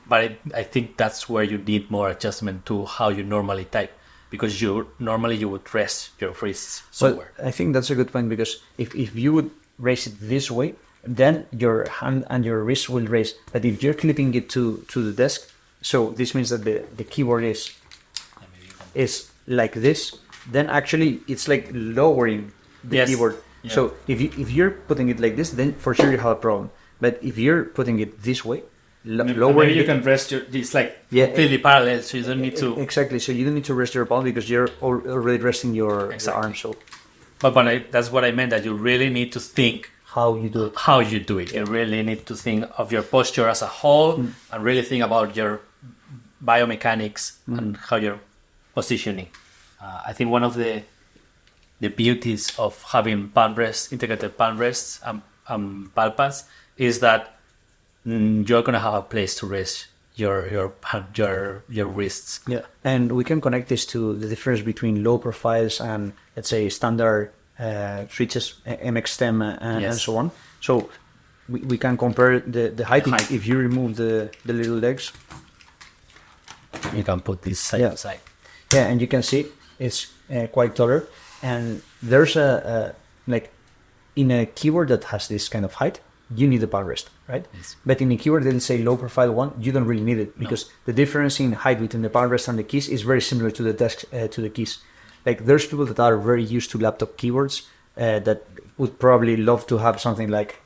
but I think that's where you need more adjustment to how you normally type, because normally you would rest your wrists somewhere. Well, I think that's a good point, because if you would raise it this way, then your hand and your wrist will raise. But if you're clipping it to the desk, so this means that the keyboard is like this, then actually it's like lowering the keyboard. Yeah. So if you're putting it like this, then for sure you have a problem. But if you're putting it this way, lowering, you can rest it's like completely parallel, so you don't need to. Exactly. So you don't need to rest your palm, because you're already resting your arm. So, but that's what I meant, that you really need to think how you do it. You really need to think of your posture as a whole, and really think about your biomechanics and how you're positioning. I think one of the beauties of having palm rests, integrated palm rests and palpas, is that you're gonna have a place to rest your wrists. Yeah, and we can connect this to the difference between low profiles and, let's say, standard switches, MX stem and so on. So we can compare the height. If you remove the little legs, you can put this side to side. Yeah, and you can see it's quite taller. And there's like in a keyboard that has this kind of height, you need a palm rest, right? Yes. But in a keyboard that is a low profile one, you don't really need it, because the difference in height between the palm rest and the keys is very similar to the desk to the keys. Like there's people that are very used to laptop keyboards that would probably love to have something like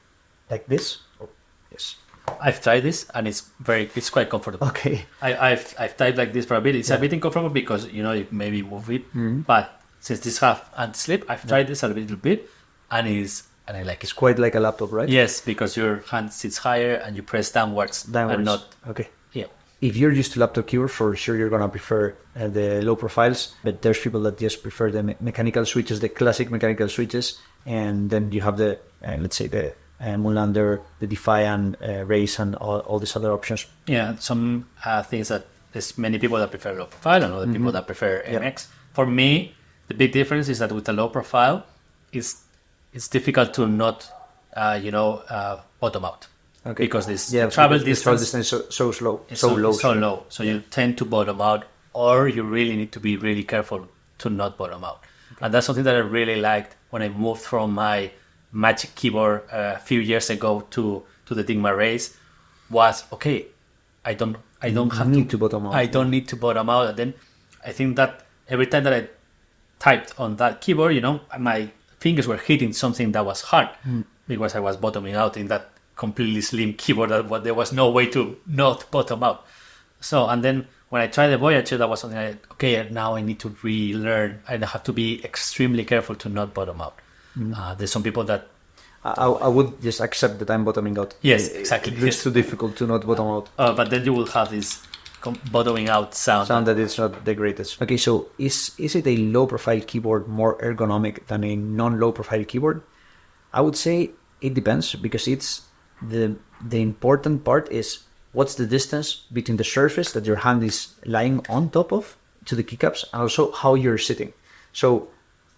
this. Oh, yes. I've tried this, and it's quite comfortable. Okay. I've typed like this for a bit. It's a bit uncomfortable because you maybe move it, but since this have anti-slip, I've tried this a little bit, and I like it. It's quite like a laptop, right? Yes, because your hand sits higher and you press downwards. And not. Okay. Yeah. If you're used to laptop keyboard, for sure you're gonna prefer the low profiles. But there's people that just prefer the mechanical switches, the classic mechanical switches, and then you have the let's say the Moonlander, the Defy, and Race, and all these other options. Yeah, some things that there's many people that prefer low profile, and other people that prefer MX. For me, the big difference is that with a low profile, it's difficult to not bottom out. Okay. Because this travel distance is so low. So you tend to bottom out, or you really need to be really careful to not bottom out. Okay. And that's something that I really liked when I moved from my Magic Keyboard a few years ago to the Dygma Race. Was okay. I don't need to bottom out. I don't need to bottom out. And then I think that every time that I typed on that keyboard, my fingers were hitting something that was hard because I was bottoming out in that completely slim keyboard that there was no way to not bottom out. So, and then when I tried the Voyager, that was something now I need to relearn. I have to be extremely careful to not bottom out. There's some people that I would just accept that I'm bottoming out. Yes, exactly. It's too difficult to not bottom out. But then you will have this bottoming out sound that is not the greatest. Okay, so is it a low profile keyboard more ergonomic than a non-low profile keyboard? I would say it depends, because it's the important part is what's the distance between the surface that your hand is lying on top of to the keycaps, and also how you're sitting. So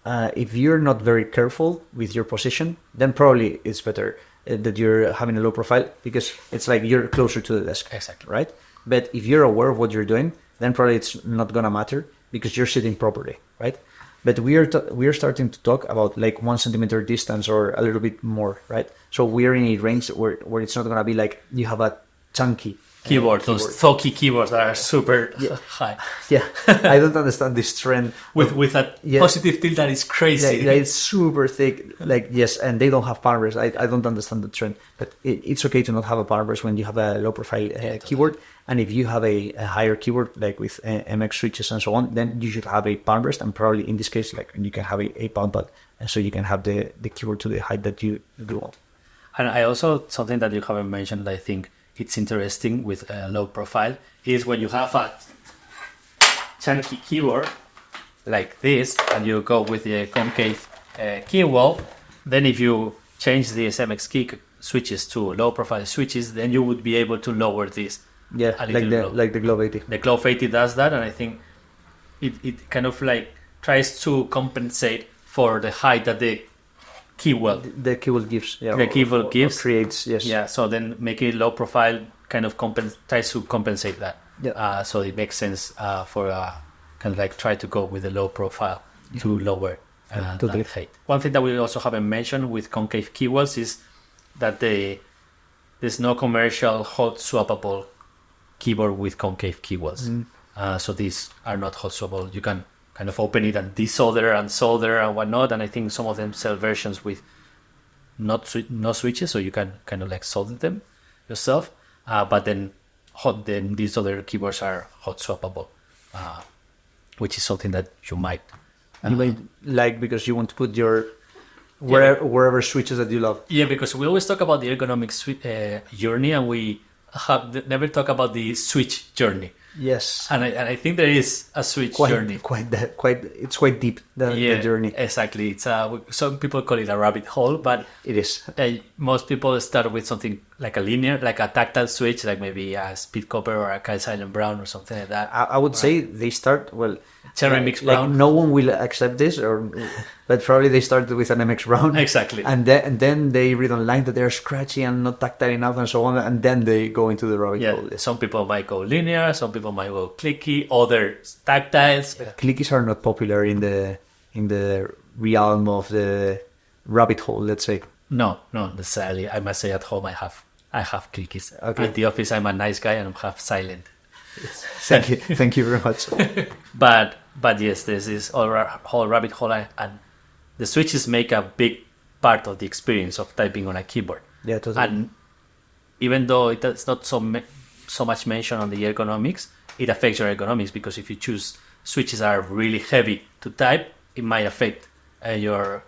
if you're not very careful with your position, then probably it's better that you're having a low profile, because it's like you're closer to the desk. Exactly. Right? But if you're aware of what you're doing, then probably it's not gonna matter, because you're sitting properly, right? But we are starting to talk about like 1 centimeter distance or a little bit more, right? So we're in a range where it's not gonna be like you have a chunky keyboard, those bulky keyboards that are super high. Yeah, I don't understand this trend with a positive tilt that is crazy. Yeah, it's super thick. Like yes, and they don't have palm rest. I don't understand the trend, but it's okay to not have a palm rest when you have a low profile keyboard. And if you have a higher keyboard, like with MX switches and so on, then you should have a palm rest, and probably in this case, like you can have a palm pad, and so you can have the keyboard to the height that you want. And I also, something that you haven't mentioned, I think it's interesting with a low profile, is when you have a chunky keyboard, like this, and you go with the concave key wall, then if you change the SMX key switches to low profile switches, then you would be able to lower this. Yeah, like the Glove 80. The Glove 80 does that, and I think it kind of like tries to compensate for the height that the key wall gives. Yeah, the key wall gives. Creates, yes. Yeah, so then making it low profile kind of tries to compensate that. Yeah. So it makes sense for kind of like try to go with a low profile to lower totally. that height. One thing that we also haven't mentioned with concave key walls is that there's no commercial hot swappable keyboard with concave key walls. So these are not hot swappable. You can kind of open it and desolder and solder and whatnot. And I think some of them sell versions with no switches, so you can kind of like solder them yourself. But then these other keyboards are hot swappable, which is something that you might like because you want to put your wherever switches that you love. Yeah, because we always talk about the ergonomic journey, and we have never talk about the switch journey. Yes, and I think there is a switch journey. It's quite deep the journey. Exactly. It's some people call it a rabbit hole, but it is. Most people start with something like a linear, like a tactile switch, like maybe a Speed Copper or a Kyle Silent Brown or something like that. I would say they start Cherry Mix Brown. Like no one will accept this, but probably they started with an MX Brown. Exactly. And then they read online that they're scratchy and not tactile enough and so on, and then they go into the rabbit hole. Some people might go linear, some people might go clicky, others tactiles. Clickies are not popular in the realm of the rabbit hole, let's say. No, necessarily. I must say at home I have clickies. Okay. At the office I'm a nice guy and I have silent. Thank you very much. But yes, there's this whole rabbit hole, and the switches make a big part of the experience of typing on a keyboard. Yeah, totally. And even though it's not so much mentioned on the ergonomics, it affects your ergonomics, because if you choose switches that are really heavy to type, it might affect your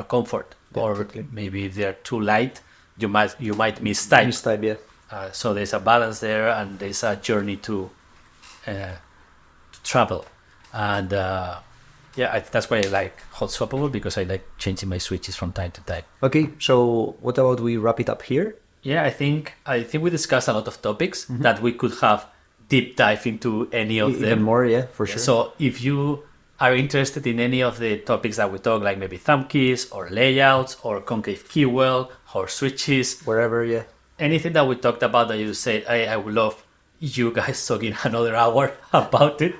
comfort. Yeah, or totally. Maybe if they're too light, you might mistype. Mistype, yeah. So there's a balance there, and there's a journey to travel, and that's why I like hot swappable, because I like changing my switches from time to time. Okay, so what about we wrap it up here? Yeah, I think we discussed a lot of topics that we could have deep dive into any of them. Even more, yeah, for sure. So if you are interested in any of the topics that we talk, like maybe thumb keys or layouts or concave key wall or switches, wherever, yeah. Anything that we talked about that you said, I would love you guys talking another hour about it.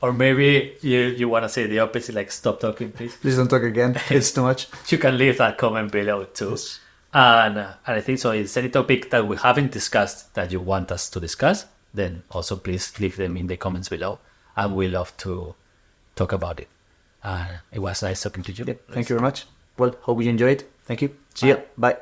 Or maybe you want to say the opposite, like stop talking, please. Please don't talk again. It's too much. You can leave that comment below too. Yes. And I think so. If there's any topic that we haven't discussed that you want us to discuss, then also please leave them in the comments below. And we love to talk about it. It was nice talking to you. Yeah, thank you very much. Well, hope you enjoyed. Thank you. See ya. Bye.